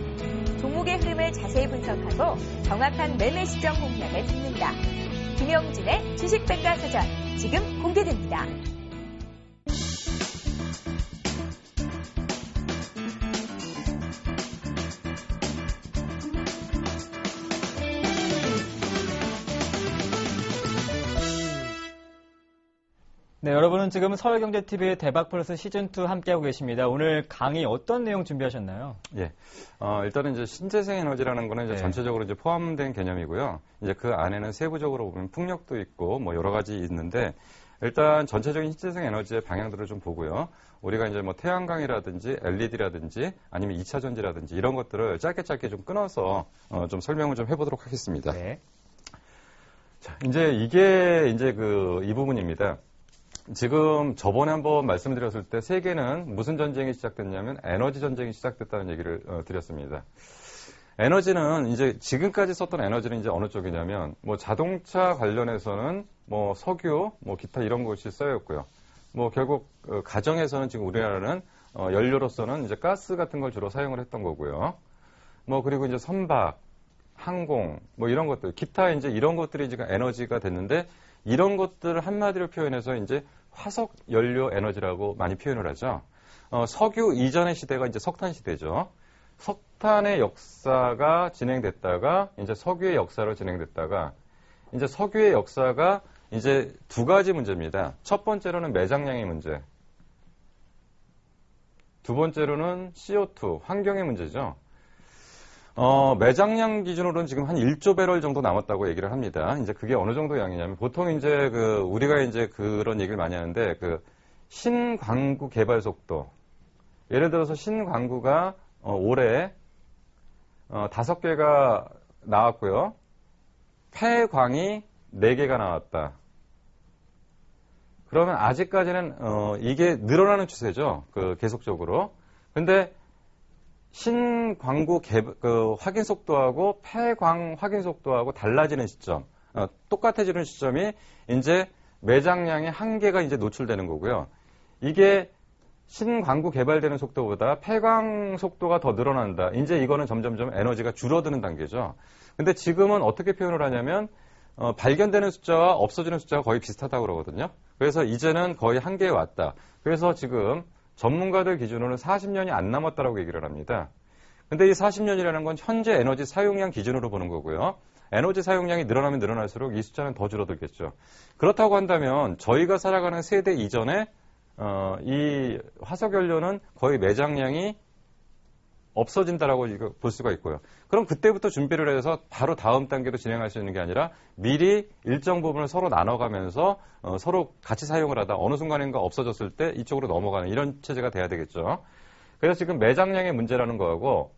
종목의 흐름을 자세히 분석하고 정확한 매매 시점 공략을 듣는다. 김용준의 주식백과사전 지금 공개됩니다. 네, 여러분은 지금 서울경제TV의 대박플러스 시즌2 함께하고 계십니다. 오늘 강의 어떤 내용 준비하셨나요? 예. 일단은 이제 신재생 에너지라는 거는 이제 전체적으로 이제 포함된 개념이고요. 이제 그 안에는 세부적으로 보면 풍력도 있고 뭐 여러 가지 있는데 일단 전체적인 신재생 에너지의 방향들을 좀 보고요. 우리가 이제 뭐 태양광이라든지 LED라든지 아니면 2차 전지라든지 이런 것들을 짧게 좀 끊어서 좀 설명을 좀 해보도록 하겠습니다. 네. 자, 이제 이게 이제 이 부분입니다. 지금 저번에 한번 말씀드렸을 때 세계는 무슨 전쟁이 시작됐냐면 에너지 전쟁이 시작됐다는 얘기를 드렸습니다. 에너지는 이제 지금까지 썼던 에너지는 이제 어느 쪽이냐면 뭐 자동차 관련해서는 뭐 석유, 뭐 기타 이런 것이 쓰였고요. 뭐 결국 가정에서는 지금 우리나라는 연료로서는 이제 가스 같은 걸 주로 사용을 했던 거고요. 뭐 그리고 이제 선박, 항공, 뭐 이런 것들, 기타 이제 이런 것들이 지금 에너지가 됐는데 이런 것들을 한마디로 표현해서 이제 화석 연료 에너지라고 많이 표현을 하죠. 석유 이전의 시대가 이제 석탄 시대죠. 석탄의 역사가 진행됐다가 이제 석유의 역사로 진행됐다가 이제 석유의 역사가 이제 두 가지 문제입니다. 첫 번째로는 매장량의 문제. 두 번째로는 CO2, 환경의 문제죠. 매장량 기준으로는 지금 한 1조 배럴 정도 남았다고 얘기를 합니다. 이제 그게 어느 정도 양이냐면 보통 이제 우리가 이제 그런 얘기를 많이 하는데 신광구 개발 속도. 예를 들어서 신광구가 올해 5개가 나왔고요. 폐광이 4개가 나왔다. 그러면 아직까지는 이게 늘어나는 추세죠. 계속적으로. 근데 신광구 확인 속도하고 폐광 확인 속도하고 달라지는 시점, 똑같아지는 시점이 이제 매장량의 한계가 이제 노출되는 거고요. 이게 신광구 개발되는 속도보다 폐광 속도가 더 늘어난다. 이제 이거는 점점점 에너지가 줄어드는 단계죠. 근데 지금은 어떻게 표현을 하냐면 발견되는 숫자와 없어지는 숫자가 거의 비슷하다고 그러거든요. 그래서 이제는 거의 한계에 왔다. 그래서 지금 전문가들 기준으로는 40년이 안 남았다라고 얘기를 합니다. 근데 이 40년이라는 건 현재 에너지 사용량 기준으로 보는 거고요. 에너지 사용량이 늘어나면 늘어날수록 이 숫자는 더 줄어들겠죠. 그렇다고 한다면 저희가 살아가는 세대 이전에 이 화석연료는 거의 매장량이 없어진다라고 볼 수가 있고요. 그럼 그때부터 준비를 해서 바로 다음 단계로 진행할 수 있는 게 아니라 미리 일정 부분을 서로 나눠가면서 서로 같이 사용을 하다 어느 순간인가 없어졌을 때 이쪽으로 넘어가는 이런 체제가 돼야 되겠죠. 그래서 지금 매장량의 문제라는 거하고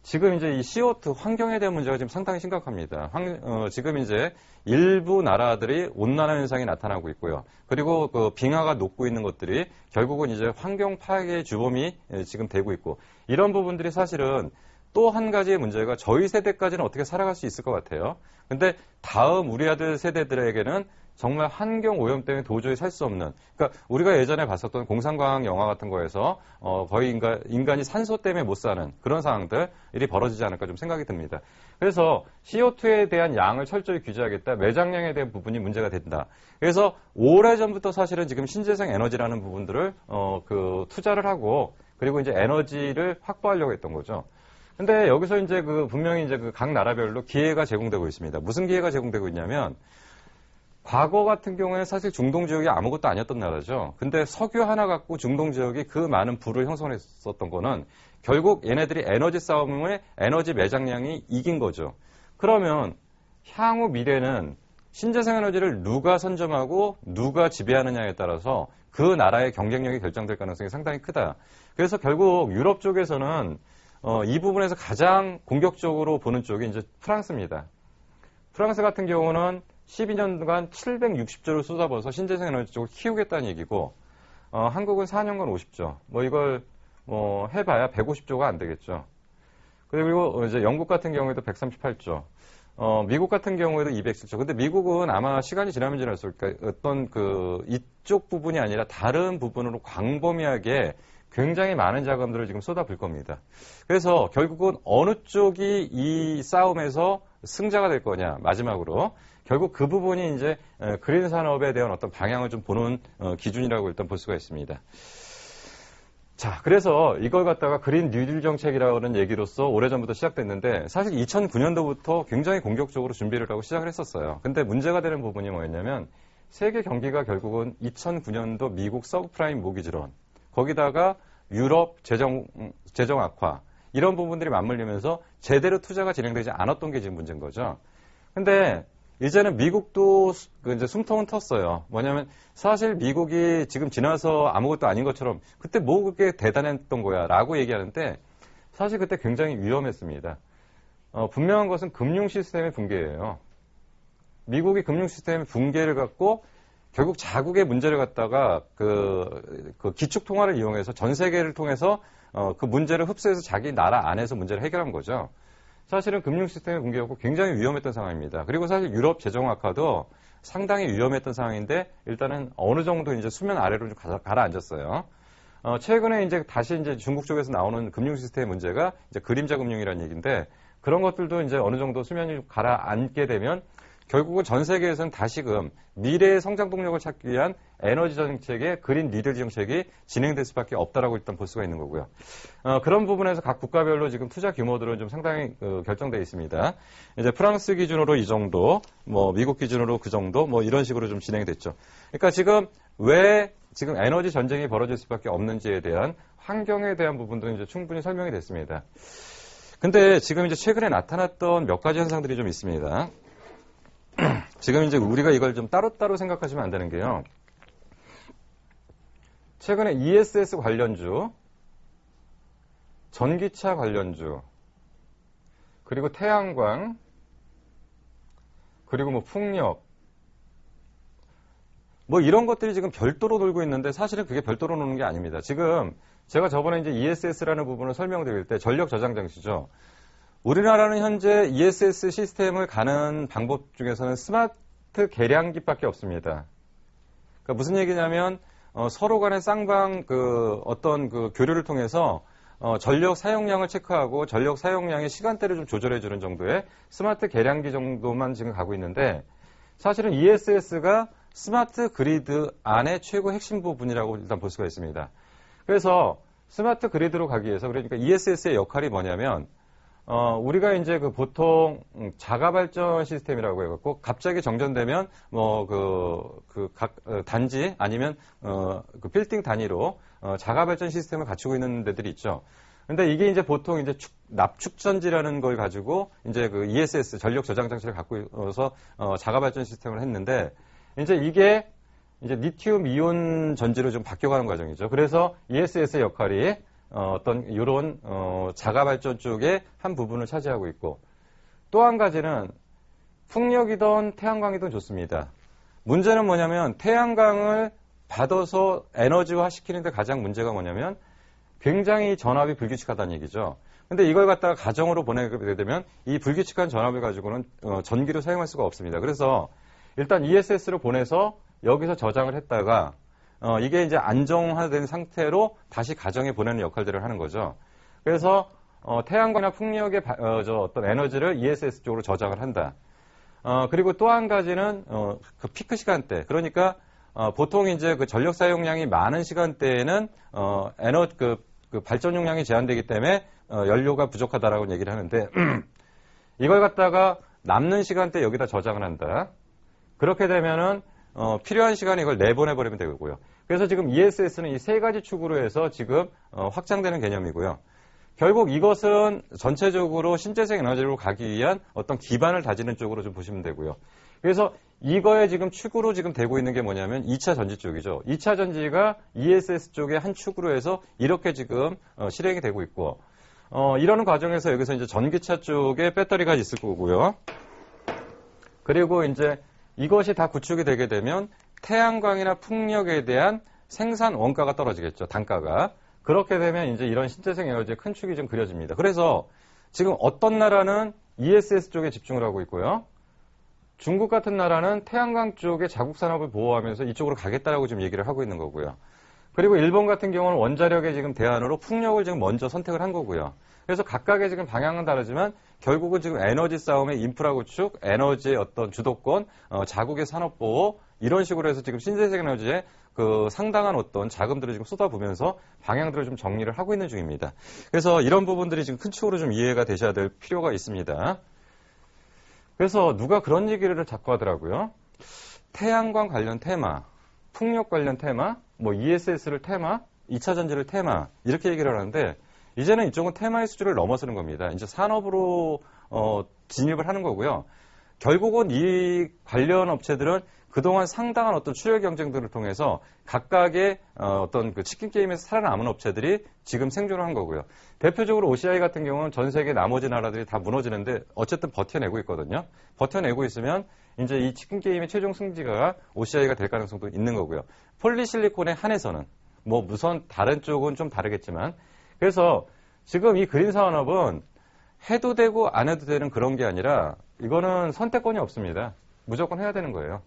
지금 이제 이 CO2 환경에 대한 문제가 지금 상당히 심각합니다. 지금 이제 일부 나라들이 온난화 현상이 나타나고 있고요. 그리고 빙하가 녹고 있는 것들이 결국은 이제 환경 파괴의 주범이 지금 되고 있고 이런 부분들이 사실은 또 한 가지의 문제가 저희 세대까지는 어떻게 살아갈 수 있을 것 같아요. 근데 다음 우리 아들 세대들에게는 정말 환경 오염 때문에 도저히 살 수 없는, 그러니까 우리가 예전에 봤었던 공상과학 영화 같은 거에서 거의 인간이 산소 때문에 못 사는 그런 상황들이 벌어지지 않을까 좀 생각이 듭니다. 그래서 CO2에 대한 양을 철저히 규제하겠다, 매장량에 대한 부분이 문제가 된다. 그래서 오래전부터 사실은 지금 신재생 에너지라는 부분들을 투자를 하고 그리고 이제 에너지를 확보하려고 했던 거죠. 근데 여기서 이제 분명히 이제 각 나라별로 기회가 제공되고 있습니다. 무슨 기회가 제공되고 있냐면 과거 같은 경우에 사실 중동 지역이 아무것도 아니었던 나라죠. 근데 석유 하나 갖고 중동 지역이 그 많은 부를 형성했었던 거는 결국 얘네들이 에너지 싸움에 에너지 매장량이 이긴 거죠. 그러면 향후 미래는 신재생 에너지를 누가 선점하고 누가 지배하느냐에 따라서 그 나라의 경쟁력이 결정될 가능성이 상당히 크다. 그래서 결국 유럽 쪽에서는 이 부분에서 가장 공격적으로 보는 쪽이 이제 프랑스입니다. 프랑스 같은 경우는 12년간 760조를 쏟아부어서 신재생 에너지 쪽을 키우겠다는 얘기고, 한국은 4년간 50조. 이걸 해봐야 150조가 안 되겠죠. 그리고 이제 영국 같은 경우에도 138조. 미국 같은 경우에도 207조. 근데 미국은 아마 시간이 지나면 지날수록 어떤 이쪽 부분이 아니라 다른 부분으로 광범위하게 굉장히 많은 자금들을 지금 쏟아부을 겁니다. 그래서 결국은 어느 쪽이 이 싸움에서 승자가 될 거냐, 마지막으로. 결국 그 부분이 이제 그린 산업에 대한 어떤 방향을 좀 보는 기준이라고 일단 볼 수가 있습니다. 자, 그래서 이걸 갖다가 그린 뉴딜 정책이라는 얘기로서 오래전부터 시작됐는데 사실 2009년도부터 굉장히 공격적으로 준비를 하고 시작을 했었어요. 근데 문제가 되는 부분이 뭐였냐면 세계 경기가 결국은 2009년도 미국 서브프라임 모기지론, 거기다가 유럽 재정 악화, 이런 부분들이 맞물리면서 제대로 투자가 진행되지 않았던 게 지금 문제인 거죠. 근데 이제는 미국도 이제 숨통은 텄어요. 뭐냐면 사실 미국이 지금 지나서 아무것도 아닌 것처럼 그때 뭐 그렇게 대단했던 거야 라고 얘기하는데 사실 그때 굉장히 위험했습니다. 분명한 것은 금융 시스템의 붕괴예요. 미국이 금융 시스템 붕괴를 갖고 결국 자국의 문제를 갖다가 그 기축 통화를 이용해서 전 세계를 통해서 그 문제를 흡수해서 자기 나라 안에서 문제를 해결한 거죠. 사실은 금융 시스템의 붕괴였고 굉장히 위험했던 상황입니다. 그리고 사실 유럽 재정 악화도 상당히 위험했던 상황인데 일단은 어느 정도 이제 수면 아래로 좀 가라앉았어요. 최근에 이제 다시 이제 중국 쪽에서 나오는 금융 시스템의 문제가 이제 그림자 금융이라는 얘기인데 그런 것들도 이제 어느 정도 수면이 가라앉게 되면 결국은 전 세계에서는 다시금 미래의 성장 동력을 찾기 위한 에너지 정책의 그린 니들 정책이 진행될 수밖에 없다라고 일단 볼 수가 있는 거고요. 그런 부분에서 각 국가별로 지금 투자 규모들은 좀 상당히 결정되어 있습니다. 이제 프랑스 기준으로 이 정도, 뭐 미국 기준으로 그 정도, 뭐 이런 식으로 좀 진행됐죠. 그러니까 지금 왜 지금 에너지 전쟁이 벌어질 수밖에 없는지에 대한 환경에 대한 부분들은 이제 충분히 설명이 됐습니다. 근데 지금 이제 최근에 나타났던 몇 가지 현상들이 좀 있습니다. 지금 이제 우리가 이걸 좀 따로따로 생각하시면 안 되는 게요. 최근에 ESS 관련주, 전기차 관련주, 그리고 태양광, 그리고 뭐 풍력, 뭐 이런 것들이 지금 별도로 돌고 있는데 사실은 그게 별도로 노는 게 아닙니다. 지금 제가 저번에 이제 ESS라는 부분을 설명드릴 때 전력 저장 장치죠. 우리나라는 현재 ESS 시스템을 가는 방법 중에서는 스마트 계량기밖에 없습니다. 그러니까 무슨 얘기냐면 서로 간의 쌍방 어떤 교류를 통해서 전력 사용량을 체크하고 전력 사용량의 시간대를 좀 조절해주는 정도의 스마트 계량기 정도만 지금 가고 있는데 사실은 ESS가 스마트 그리드 안의 최고 핵심 부분이라고 일단 볼 수가 있습니다. 그래서 스마트 그리드로 가기 위해서 그러니까 ESS의 역할이 뭐냐면 우리가 이제 보통 자가 발전 시스템이라고 해갖고 갑자기 정전되면 각 단지 아니면 빌딩 단위로 자가 발전 시스템을 갖추고 있는 데들이 있죠. 근데 이게 이제 보통 이제 납축전지라는 걸 가지고 이제 ESS 전력 저장 장치를 갖고서 자가 발전 시스템을 했는데 이제 이게 이제 리튬 이온 전지로 좀 바뀌어가는 과정이죠. 그래서 ESS의 역할이 어떤 이런 자가 발전 쪽의 한 부분을 차지하고 있고 또 한 가지는 풍력이든 태양광이든 좋습니다. 문제는 뭐냐면 태양광을 받아서 에너지화 시키는데 가장 문제가 뭐냐면 굉장히 전압이 불규칙하다는 얘기죠. 근데 이걸 갖다가 가정으로 보내게 되면 이 불규칙한 전압을 가지고는 전기를 사용할 수가 없습니다. 그래서 일단 ESS로 보내서 여기서 저장을 했다가 이게 이제 안정화된 상태로 다시 가정에 보내는 역할들을 하는 거죠. 그래서 태양광이나 풍력의 어떤 에너지를 ESS 쪽으로 저장을 한다. 그리고 또 한 가지는 그 피크 시간대. 그러니까 보통 이제 그 전력 사용량이 많은 시간대에는 발전 용량이 제한되기 때문에 연료가 부족하다라고 얘기를 하는데 이걸 갖다가 남는 시간대 여기다 저장을 한다. 그렇게 되면은 필요한 시간에 이걸 내보내버리면 되고요. 그래서 지금 ESS는 이 세 가지 축으로 해서 지금 확장되는 개념이고요. 결국 이것은 전체적으로 신재생 에너지로 가기 위한 어떤 기반을 다지는 쪽으로 좀 보시면 되고요. 그래서 이거에 지금 축으로 지금 되고 있는 게 뭐냐면 2차 전지 쪽이죠. 2차 전지가 ESS 쪽의 한 축으로 해서 이렇게 지금 실행이 되고 있고, 이러는 과정에서 여기서 이제 전기차 쪽에 배터리가 있을 거고요. 그리고 이제 이것이 다 구축이 되게 되면 태양광이나 풍력에 대한 생산 원가가 떨어지겠죠. 단가가. 그렇게 되면 이제 이런 신재생 에너지의 큰 축이 좀 그려집니다. 그래서 지금 어떤 나라는 ESS 쪽에 집중을 하고 있고요. 중국 같은 나라는 태양광 쪽의 자국 산업을 보호하면서 이쪽으로 가겠다라고 지금 얘기를 하고 있는 거고요. 그리고 일본 같은 경우는 원자력의 지금 대안으로 풍력을 지금 먼저 선택을 한 거고요. 그래서 각각의 지금 방향은 다르지만 결국은 지금 에너지 싸움의 인프라 구축, 에너지의 어떤 주도권, 자국의 산업 보호 이런 식으로 해서 지금 신재생 에너지에 상당한 어떤 자금들을 지금 쏟아부으면서 방향들을 좀 정리를 하고 있는 중입니다. 그래서 이런 부분들이 지금 큰 축으로 좀 이해가 되셔야 될 필요가 있습니다. 그래서 누가 그런 얘기를 자꾸 하더라고요. 태양광 관련 테마, 풍력 관련 테마, 뭐 ESS를 테마, 2차 전지를 테마 이렇게 얘기를 하는데 이제는 이쪽은 테마의 수준을 넘어서는 겁니다. 이제 산업으로 진입을 하는 거고요. 결국은 이 관련 업체들은 그동안 상당한 어떤 출혈 경쟁들을 통해서 각각의 어떤 그 치킨 게임에서 살아남은 업체들이 지금 생존을 한 거고요. 대표적으로 OCI 같은 경우는 전 세계 나머지 나라들이 다 무너지는데 어쨌든 버텨내고 있거든요. 버텨내고 있으면 이제 이 치킨 게임의 최종 승자가 OCI가 될 가능성도 있는 거고요. 폴리실리콘에 한해서는 뭐 우선 다른 쪽은 좀 다르겠지만 그래서 지금 이 그린 산업은 해도 되고 안 해도 되는 그런 게 아니라 이거는 선택권이 없습니다. 무조건 해야 되는 거예요.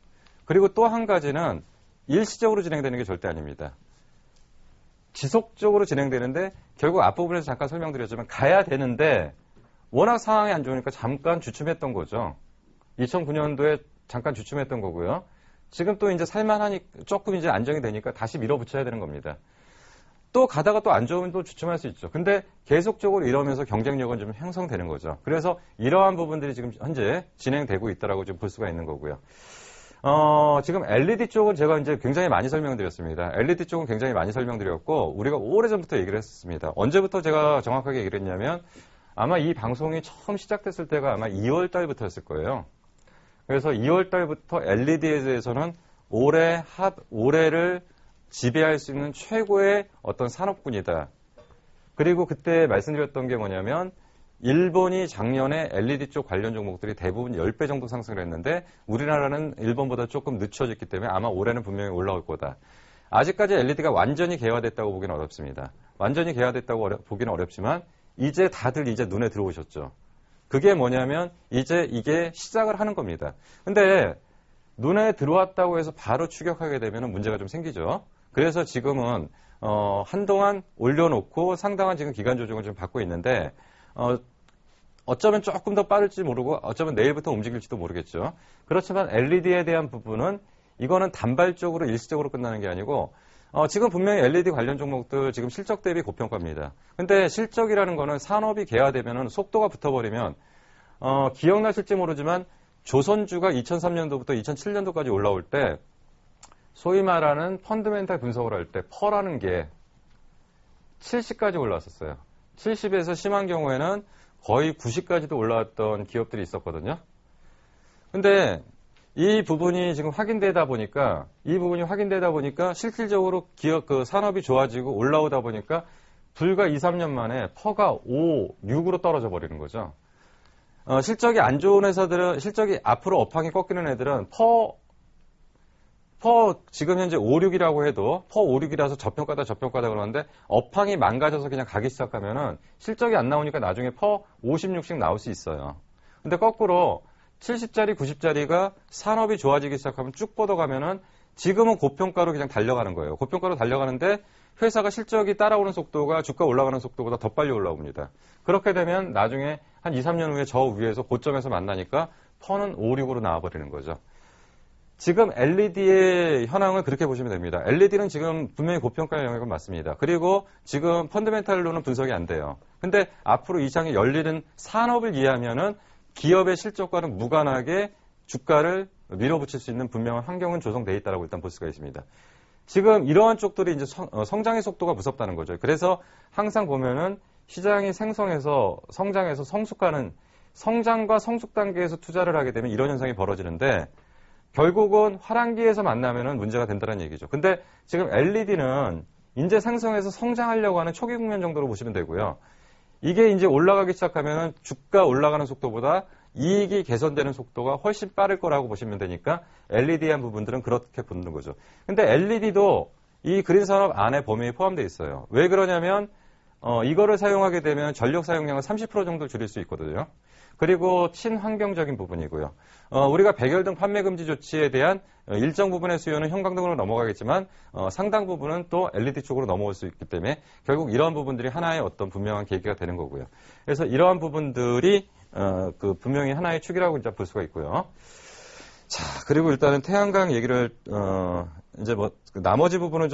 그리고 또 한 가지는 일시적으로 진행되는 게 절대 아닙니다. 지속적으로 진행되는데 결국 앞부분에서 잠깐 설명드렸지만 가야 되는데 워낙 상황이 안 좋으니까 잠깐 주춤했던 거죠. 2009년도에 잠깐 주춤했던 거고요. 지금 또 이제 살만하니 조금 이제 안정이 되니까 다시 밀어붙여야 되는 겁니다. 또 가다가 또 안 좋으면 또 주춤할 수 있죠. 근데 계속적으로 이러면서 경쟁력은 좀 형성되는 거죠. 그래서 이러한 부분들이 지금 현재 진행되고 있다라고 좀 볼 수가 있는 거고요. 지금 LED 쪽은 제가 이제 굉장히 많이 설명드렸습니다. LED 쪽은 굉장히 많이 설명드렸고, 우리가 오래전부터 얘기를 했습니다. 언제부터 제가 정확하게 얘기를 했냐면, 아마 이 방송이 처음 시작됐을 때가 아마 2월 달부터였을 거예요. 그래서 2월 달부터 LED에 대해서는 올해를 지배할 수 있는 최고의 어떤 산업군이다. 그리고 그때 말씀드렸던 게 뭐냐면, 일본이 작년에 LED 쪽 관련 종목들이 대부분 10배 정도 상승을 했는데 우리나라는 일본보다 조금 늦춰졌기 때문에 아마 올해는 분명히 올라올 거다. 아직까지 LED가 완전히 개화됐다고 보기는 어렵습니다. 완전히 개화됐다고 보기는 어렵지만 이제 다들 이제 눈에 들어오셨죠. 그게 뭐냐면 이제 이게 시작을 하는 겁니다. 근데 눈에 들어왔다고 해서 바로 추격하게 되면 문제가 좀 생기죠. 그래서 지금은 한동안 올려놓고 상당한 지금 기간 조정을 좀 받고 있는데 어쩌면 조금 더 빠를지 모르고 어쩌면 내일부터 움직일지도 모르겠죠. 그렇지만 LED에 대한 부분은 이거는 단발적으로 일시적으로 끝나는 게 아니고 지금 분명히 LED 관련 종목들 지금 실적 대비 고평가입니다. 근데 실적이라는 거는 산업이 개화되면 속도가 붙어버리면 기억나실지 모르지만 조선주가 2003년도부터 2007년도까지 올라올 때 소위 말하는 펀드멘탈 분석을 할 때 퍼라는 게 70까지 올라왔었어요. 70에서 심한 경우에는 거의 90까지도 올라왔던 기업들이 있었거든요. 근데 이 부분이 지금 확인되다 보니까 실질적으로 기업 산업이 좋아지고 올라오다 보니까 불과 2, 3년 만에 퍼가 5, 6으로 떨어져 버리는 거죠. 실적이 안 좋은 회사들은 실적이 앞으로 업황이 꺾이는 애들은 퍼 지금 현재 5, 6이라고 해도 퍼 5, 6이라서 저평가다 그러는데 업황이 망가져서 그냥 가기 시작하면은 실적이 안 나오니까 나중에 퍼 50, 60 나올 수 있어요. 근데 거꾸로 70짜리, 90짜리가 산업이 좋아지기 시작하면 쭉 뻗어가면은 지금은 고평가로 그냥 달려가는 거예요. 고평가로 달려가는데 회사가 실적이 따라오는 속도가 주가 올라가는 속도보다 더 빨리 올라옵니다. 그렇게 되면 나중에 한 2, 3년 후에 저 위에서 고점에서 만나니까 퍼는 5, 6으로 나와버리는 거죠. 지금 LED의 현황을 그렇게 보시면 됩니다. LED는 지금 분명히 고평가 영역은 맞습니다. 그리고 지금 펀더멘탈로는 분석이 안 돼요. 근데 앞으로 이 시장이 열리는 산업을 이해하면은 기업의 실적과는 무관하게 주가를 밀어붙일 수 있는 분명한 환경은 조성되어 있다고 일단 볼 수가 있습니다. 지금 이러한 쪽들이 이제 성장의 속도가 무섭다는 거죠. 그래서 항상 보면은 시장이 생성해서 성장해서 성숙하는 성장과 성숙 단계에서 투자를 하게 되면 이런 현상이 벌어지는데 결국은 화랑기에서 만나면은 문제가 된다는 얘기죠. 근데 지금 LED는 이제 생성해서 성장하려고 하는 초기 국면 정도로 보시면 되고요. 이게 이제 올라가기 시작하면은 주가 올라가는 속도보다 이익이 개선되는 속도가 훨씬 빠를 거라고 보시면 되니까 LED한 부분들은 그렇게 보는 거죠. 근데 LED도 이 그린 산업 안에 범위에 포함되어 있어요. 왜 그러냐면 이거를 사용하게 되면 전력 사용량을 30% 정도 줄일 수 있거든요. 그리고 친환경적인 부분이고요. 우리가 백열등 판매 금지 조치에 대한 일정 부분의 수요는 형광등으로 넘어가겠지만 상당 부분은 또 LED 쪽으로 넘어올 수 있기 때문에 결국 이러한 부분들이 하나의 어떤 분명한 계기가 되는 거고요. 그래서 이러한 부분들이 분명히 하나의 축이라고 이제 볼 수가 있고요. 자, 그리고 일단은 태양광 얘기를 이제 나머지 부분은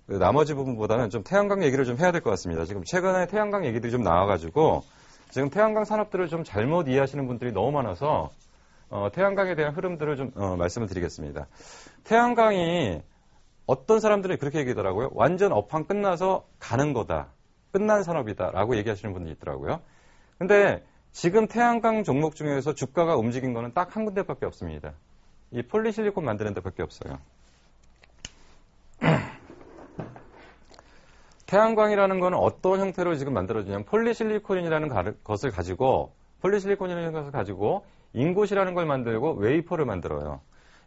나머지 부분보다는 좀 태양광 얘기를 좀 해야 될 것 같습니다. 지금 최근에 태양광 얘기들이 좀 나와가지고 지금 태양광 산업들을 좀 잘못 이해하시는 분들이 너무 많아서 태양광에 대한 흐름들을 좀 말씀을 드리겠습니다. 태양광이 어떤 사람들은 그렇게 얘기하더라고요. 완전 업황 끝나서 가는 거다. 끝난 산업이다라고 얘기하시는 분들이 있더라고요. 근데 지금 태양광 종목 중에서 주가가 움직인 거는 딱 한 군데밖에 없습니다. 이 폴리실리콘 만드는 데밖에 없어요. 태양광이라는 거는 어떤 형태로 지금 만들어지냐면 폴리실리콘이라는 것을 가지고 인곳이라는 걸 만들고 웨이퍼를 만들어요.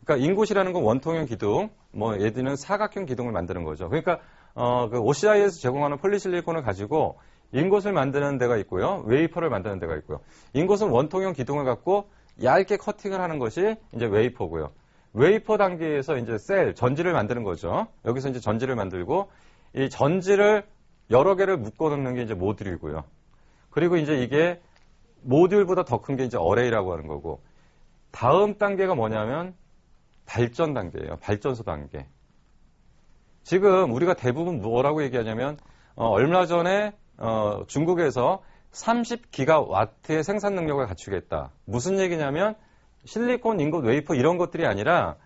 그러니까 인곳이라는 건 원통형 기둥, 뭐 얘들은 사각형 기둥을 만드는 거죠. 그러니까 그 OCI에서 제공하는 폴리실리콘을 가지고 인곳을 만드는 데가 있고요. 웨이퍼를 만드는 데가 있고요. 인곳은 원통형 기둥을 갖고 얇게 커팅을 하는 것이 이제 웨이퍼고요. 웨이퍼 단계에서 이제 전지를 만드는 거죠. 여기서 이제 전지를 만들고 이 전지를 여러 개를 묶어 놓는 게 이제 모듈이고요. 그리고 이제 이게 모듈보다 더 큰 게 이제 어레이라고 하는 거고, 다음 단계가 뭐냐면 발전 단계예요. 발전소 단계. 지금 우리가 대부분 뭐라고 얘기하냐면 얼마 전에 중국에서 30기가와트의 생산 능력을 갖추겠다. 무슨 얘기냐면 실리콘, 인got, 웨이퍼 이런 것들이 아니라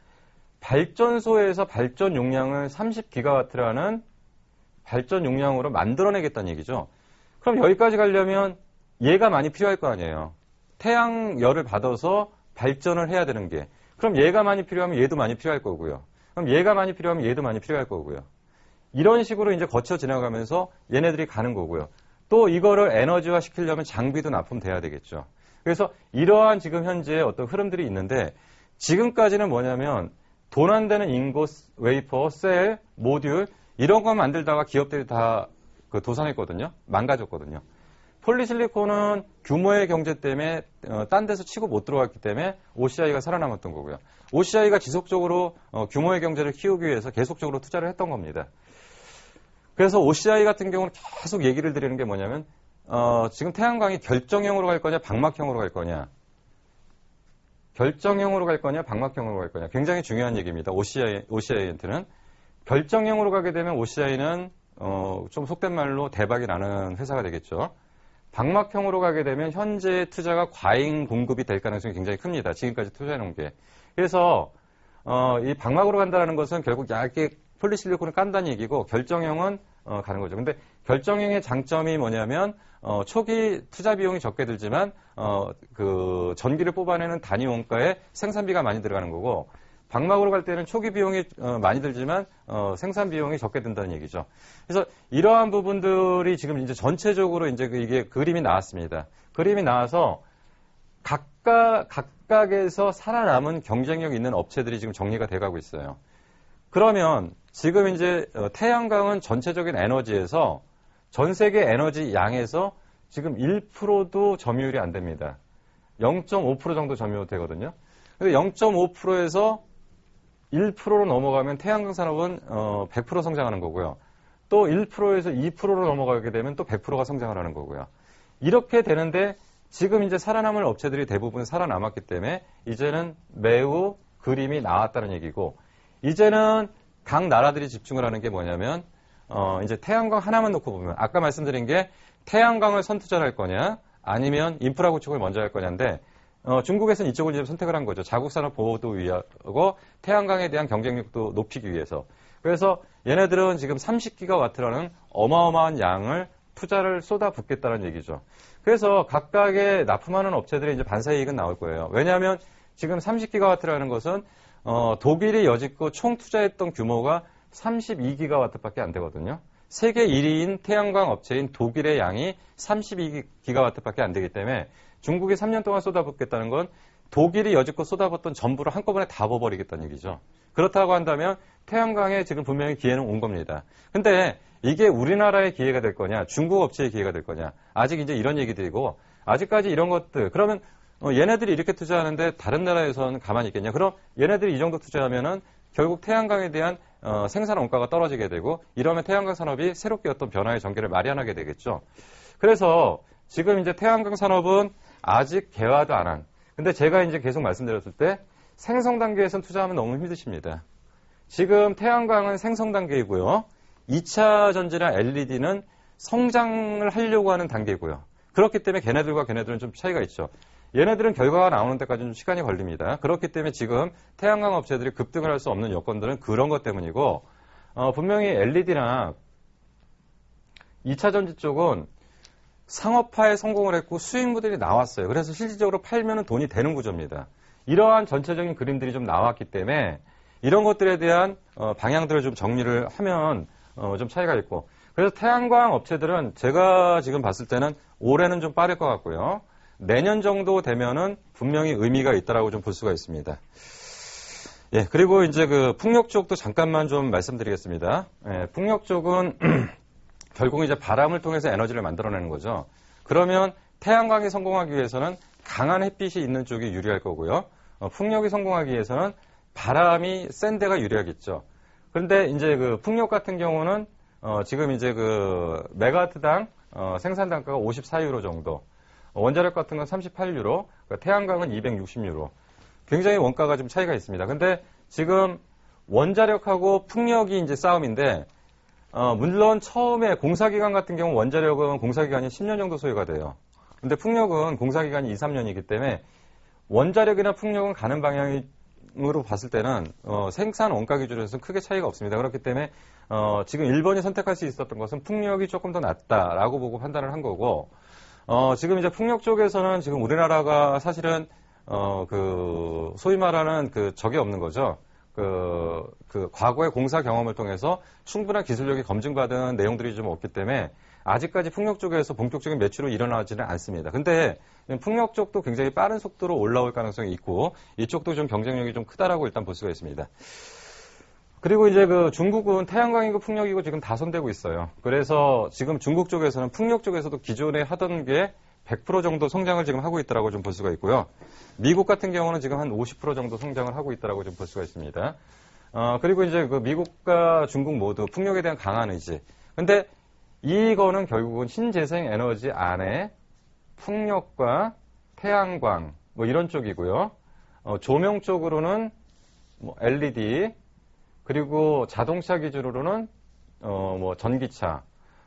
발전소에서 발전 용량을 30기가와트라는 발전 용량으로 만들어내겠다는 얘기죠. 그럼 여기까지 가려면 얘가 많이 필요할 거 아니에요. 태양열을 받아서 발전을 해야 되는 게. 그럼 얘가 많이 필요하면 얘도 많이 필요할 거고요. 그럼 얘가 많이 필요하면 얘도 많이 필요할 거고요. 이런 식으로 이제 거쳐 지나가면서 얘네들이 가는 거고요. 또 이거를 에너지화 시키려면 장비도 납품돼야 되겠죠. 그래서 이러한 지금 현재 어떤 흐름들이 있는데, 지금까지는 뭐냐면 돈 안 되는 인곳, 웨이퍼, 셀, 모듈 이런 거 만들다가 기업들이 다 도산했거든요. 망가졌거든요. 폴리실리콘은 규모의 경제 때문에 딴 데서 치고 못 들어갔기 때문에 OCI가 살아남았던 거고요. OCI가 지속적으로 규모의 경제를 키우기 위해서 계속적으로 투자를 했던 겁니다. 그래서 OCI 같은 경우는 계속 얘기를 드리는 게 뭐냐면 지금 태양광이 결정형으로 갈 거냐 방막형으로 갈 거냐, 결정형으로 갈 거냐 방막형으로 갈 거냐, 굉장히 중요한 얘기입니다. OCI한테는 결정형으로 가게 되면 OCI는 좀 속된 말로 대박이 나는 회사가 되겠죠. 방막형으로 가게 되면 현재 투자가 과잉 공급이 될 가능성이 굉장히 큽니다. 지금까지 투자해놓은 게. 그래서 이 방막으로 간다는 것은 결국 얇게 폴리실리콘을 깐다는 얘기고, 결정형은 가는 거죠. 근데 결정형의 장점이 뭐냐면 초기 투자 비용이 적게 들지만 그 전기를 뽑아내는 단위 원가에 생산비가 많이 들어가는 거고, 방막으로 갈 때는 초기 비용이 많이 들지만 생산 비용이 적게 든다는 얘기죠. 그래서 이러한 부분들이 지금 이제 전체적으로 이제 이게 그림이 나왔습니다. 그림이 나와서 각각에서 살아남은 경쟁력 있는 업체들이 지금 정리가 돼가고 있어요. 그러면 지금 이제 태양광은 전체적인 에너지에서 전 세계 에너지 양에서 지금 1%도 점유율이 안 됩니다. 0.5% 정도 점유율 되거든요. 근데 0.5%에서 1%로 넘어가면 태양광 산업은 100% 성장하는 거고요. 또 1%에서 2%로 넘어가게 되면 또 100%가 성장을 하는 거고요. 이렇게 되는데 지금 이제 살아남을 업체들이 대부분 살아남았기 때문에 이제는 매우 그림이 나왔다는 얘기고, 이제는 각 나라들이 집중을 하는 게 뭐냐면 이제 태양광 하나만 놓고 보면 아까 말씀드린 게 태양광을 선투자할 거냐 아니면 인프라 구축을 먼저 할 거냐인데, 중국에서는 이쪽을 이제 선택을 한 거죠. 자국 산업 보호도 위하고 태양광에 대한 경쟁력도 높이기 위해서. 그래서 얘네들은 지금 30기가와트라는 어마어마한 양을 투자를 쏟아붓겠다는 얘기죠. 그래서 각각의 납품하는 업체들의 이제 반사이익은 나올 거예요. 왜냐하면 지금 30기가와트라는 것은 독일이 여지껏 총 투자했던 규모가 32기가와트밖에 안 되거든요. 세계 1위인 태양광 업체인 독일의 양이 32기가와트밖에 안 되기 때문에 중국이 3년 동안 쏟아붓겠다는 건 독일이 여지껏 쏟아붓던 전부를 한꺼번에 다 부어버리겠다는 얘기죠. 그렇다고 한다면 태양광에 지금 분명히 기회는 온 겁니다. 근데 이게 우리나라의 기회가 될 거냐, 중국 업체의 기회가 될 거냐, 아직 이제 이런 얘기들이고, 아직까지 이런 것들, 그러면 얘네들이 이렇게 투자하는데 다른 나라에서는 가만히 있겠냐? 그럼 얘네들이 이 정도 투자하면은 결국 태양광에 대한 생산 원가가 떨어지게 되고, 이러면 태양광 산업이 새롭게 어떤 변화의 전개를 마련하게 되겠죠. 그래서 지금 이제 태양광 산업은 아직 개화도 안 한. 근데 제가 이제 계속 말씀드렸을 때 생성 단계에선 투자하면 너무 힘드십니다. 지금 태양광은 생성 단계이고요. 2차 전지나 LED는 성장을 하려고 하는 단계고요. 그렇기 때문에 걔네들은 좀 차이가 있죠. 얘네들은 결과가 나오는 데까지는 좀 시간이 걸립니다. 그렇기 때문에 지금 태양광 업체들이 급등을 할 수 없는 여건들은 그런 것 때문이고, 분명히 LED나 2차 전지 쪽은 상업화에 성공을 했고 수익 모델이 나왔어요. 그래서 실질적으로 팔면 돈이 되는 구조입니다. 이러한 전체적인 그림들이 좀 나왔기 때문에 이런 것들에 대한 방향들을 좀 정리를 하면 좀 차이가 있고, 그래서 태양광 업체들은 제가 지금 봤을 때는 올해는 좀 빠를 것 같고요. 내년 정도 되면은 분명히 의미가 있다라고 좀 볼 수가 있습니다. 예, 그리고 이제 그 풍력 쪽도 잠깐만 좀 말씀드리겠습니다. 예, 풍력 쪽은 결국 이제 바람을 통해서 에너지를 만들어내는 거죠. 그러면 태양광이 성공하기 위해서는 강한 햇빛이 있는 쪽이 유리할 거고요. 풍력이 성공하기 위해서는 바람이 센 데가 유리하겠죠. 그런데 이제 그 풍력 같은 경우는 지금 이제 그 메가와트당 생산 단가가 54유로 정도, 원자력 같은 건 38유로, 그러니까 태양광은 260유로. 굉장히 원가가 좀 차이가 있습니다. 근데 지금 원자력하고 풍력이 이제 싸움인데, 물론 처음에 공사기간 같은 경우 원자력은 공사기간이 10년 정도 소요가 돼요. 근데 풍력은 공사기간이 2, 3년이기 때문에 원자력이나 풍력은 가는 방향으로 봤을 때는 생산 원가 기준에서 크게 차이가 없습니다. 그렇기 때문에 지금 일본이 선택할 수 있었던 것은 풍력이 조금 더 낫다라고 보고 판단을 한 거고, 지금 이제 풍력 쪽에서는 지금 우리나라가 사실은 그 소위 말하는 그 적이 없는 거죠. 그 과거의 공사 경험을 통해서 충분한 기술력이 검증받은 내용들이 좀 없기 때문에 아직까지 풍력 쪽에서 본격적인 매출이 일어나지는 않습니다. 근데 풍력 쪽도 굉장히 빠른 속도로 올라올 가능성이 있고, 이쪽도 좀 경쟁력이 좀 크다라고 일단 볼 수가 있습니다. 그리고 이제 그 중국은 태양광이고 풍력이고 지금 다 손대고 있어요. 그래서 지금 중국 쪽에서는 풍력 쪽에서도 기존에 하던 게 100% 정도 성장을 지금 하고 있다라고 좀 볼 수가 있고요. 미국 같은 경우는 지금 한 50% 정도 성장을 하고 있다라고 좀 볼 수가 있습니다. 그리고 이제 그 미국과 중국 모두 풍력에 대한 강한 의지. 근데 이거는 결국은 신재생 에너지 안에 풍력과 태양광 뭐 이런 쪽이고요. 조명 쪽으로는 뭐 LED, 그리고 자동차 기준으로는 뭐 전기차,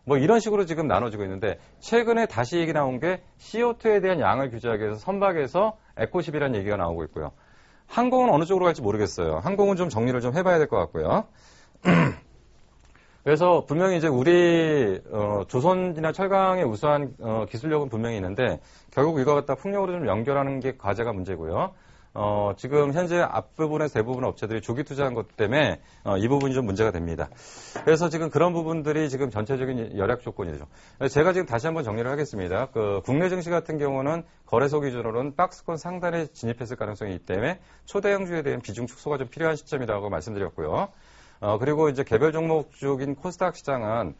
뭐 이런 식으로 지금 나눠지고 있는데, 최근에 다시 얘기 나온 게 CO2에 대한 양을 규제하기 위해서 선박에서 에코십이라는 얘기가 나오고 있고요. 항공은 어느 쪽으로 갈지 모르겠어요. 항공은 좀 정리를 좀 해봐야 될 것 같고요. 그래서 분명히 이제 우리 조선이나 철강의 우수한 기술력은 분명히 있는데, 결국 이거 갖다 풍력으로 좀 연결하는 게 과제가 문제고요. 지금 현재 앞부분의 대부분 업체들이 조기 투자한 것 때문에 이 부분이 좀 문제가 됩니다. 그래서 지금 그런 부분들이 지금 전체적인 열약 조건이죠. 제가 지금 다시 한번 정리를 하겠습니다. 그 국내 증시 같은 경우는 거래소 기준으로는 박스권 상단에 진입했을 가능성이 있기 때문에 초대형주에 대한 비중 축소가 좀 필요한 시점이라고 말씀드렸고요. 그리고 이제 개별 종목 쪽인 코스닥 시장은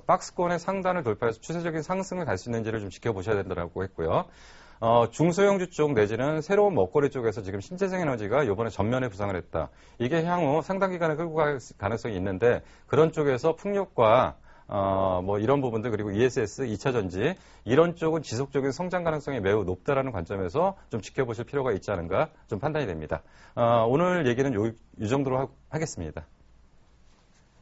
박스권의 상단을 돌파해서 추세적인 상승을 갈 수 있는지를 좀 지켜보셔야 된다고 했고요. 중소형주 쪽 내지는 새로운 먹거리 쪽에서 지금 신재생 에너지가 이번에 전면에 부상을 했다. 이게 향후 상당 기간을 끌고 갈 가능성이 있는데, 그런 쪽에서 풍력과 뭐 이런 부분들, 그리고 ESS, 2차 전지 이런 쪽은 지속적인 성장 가능성이 매우 높다라는 관점에서 좀 지켜보실 필요가 있지 않은가 좀 판단이 됩니다. 오늘 얘기는 이 정도로 하겠습니다.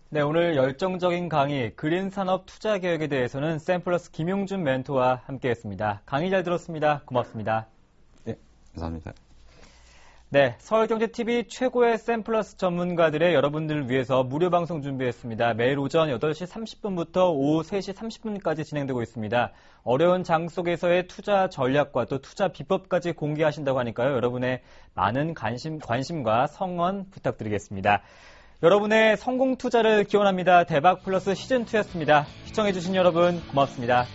네, 오늘 열정적인 강의 그린 산업 투자 계획에 대해서는 샘플러스 김용준 멘토와 함께했습니다. 강의 잘 들었습니다. 고맙습니다. 네, 감사합니다. 네, 서울경제TV 최고의 샘플러스 전문가들의 여러분들을 위해서 무료 방송 준비했습니다. 매일 오전 8시 30분부터 오후 3시 30분까지 진행되고 있습니다. 어려운 장 속에서의 투자 전략과 또 투자 비법까지 공개하신다고 하니까요. 여러분의 많은 관심과 성원 부탁드리겠습니다. 여러분의 성공 투자를 기원합니다. 대박 플러스 시즌2였습니다. 시청해주신 여러분 고맙습니다.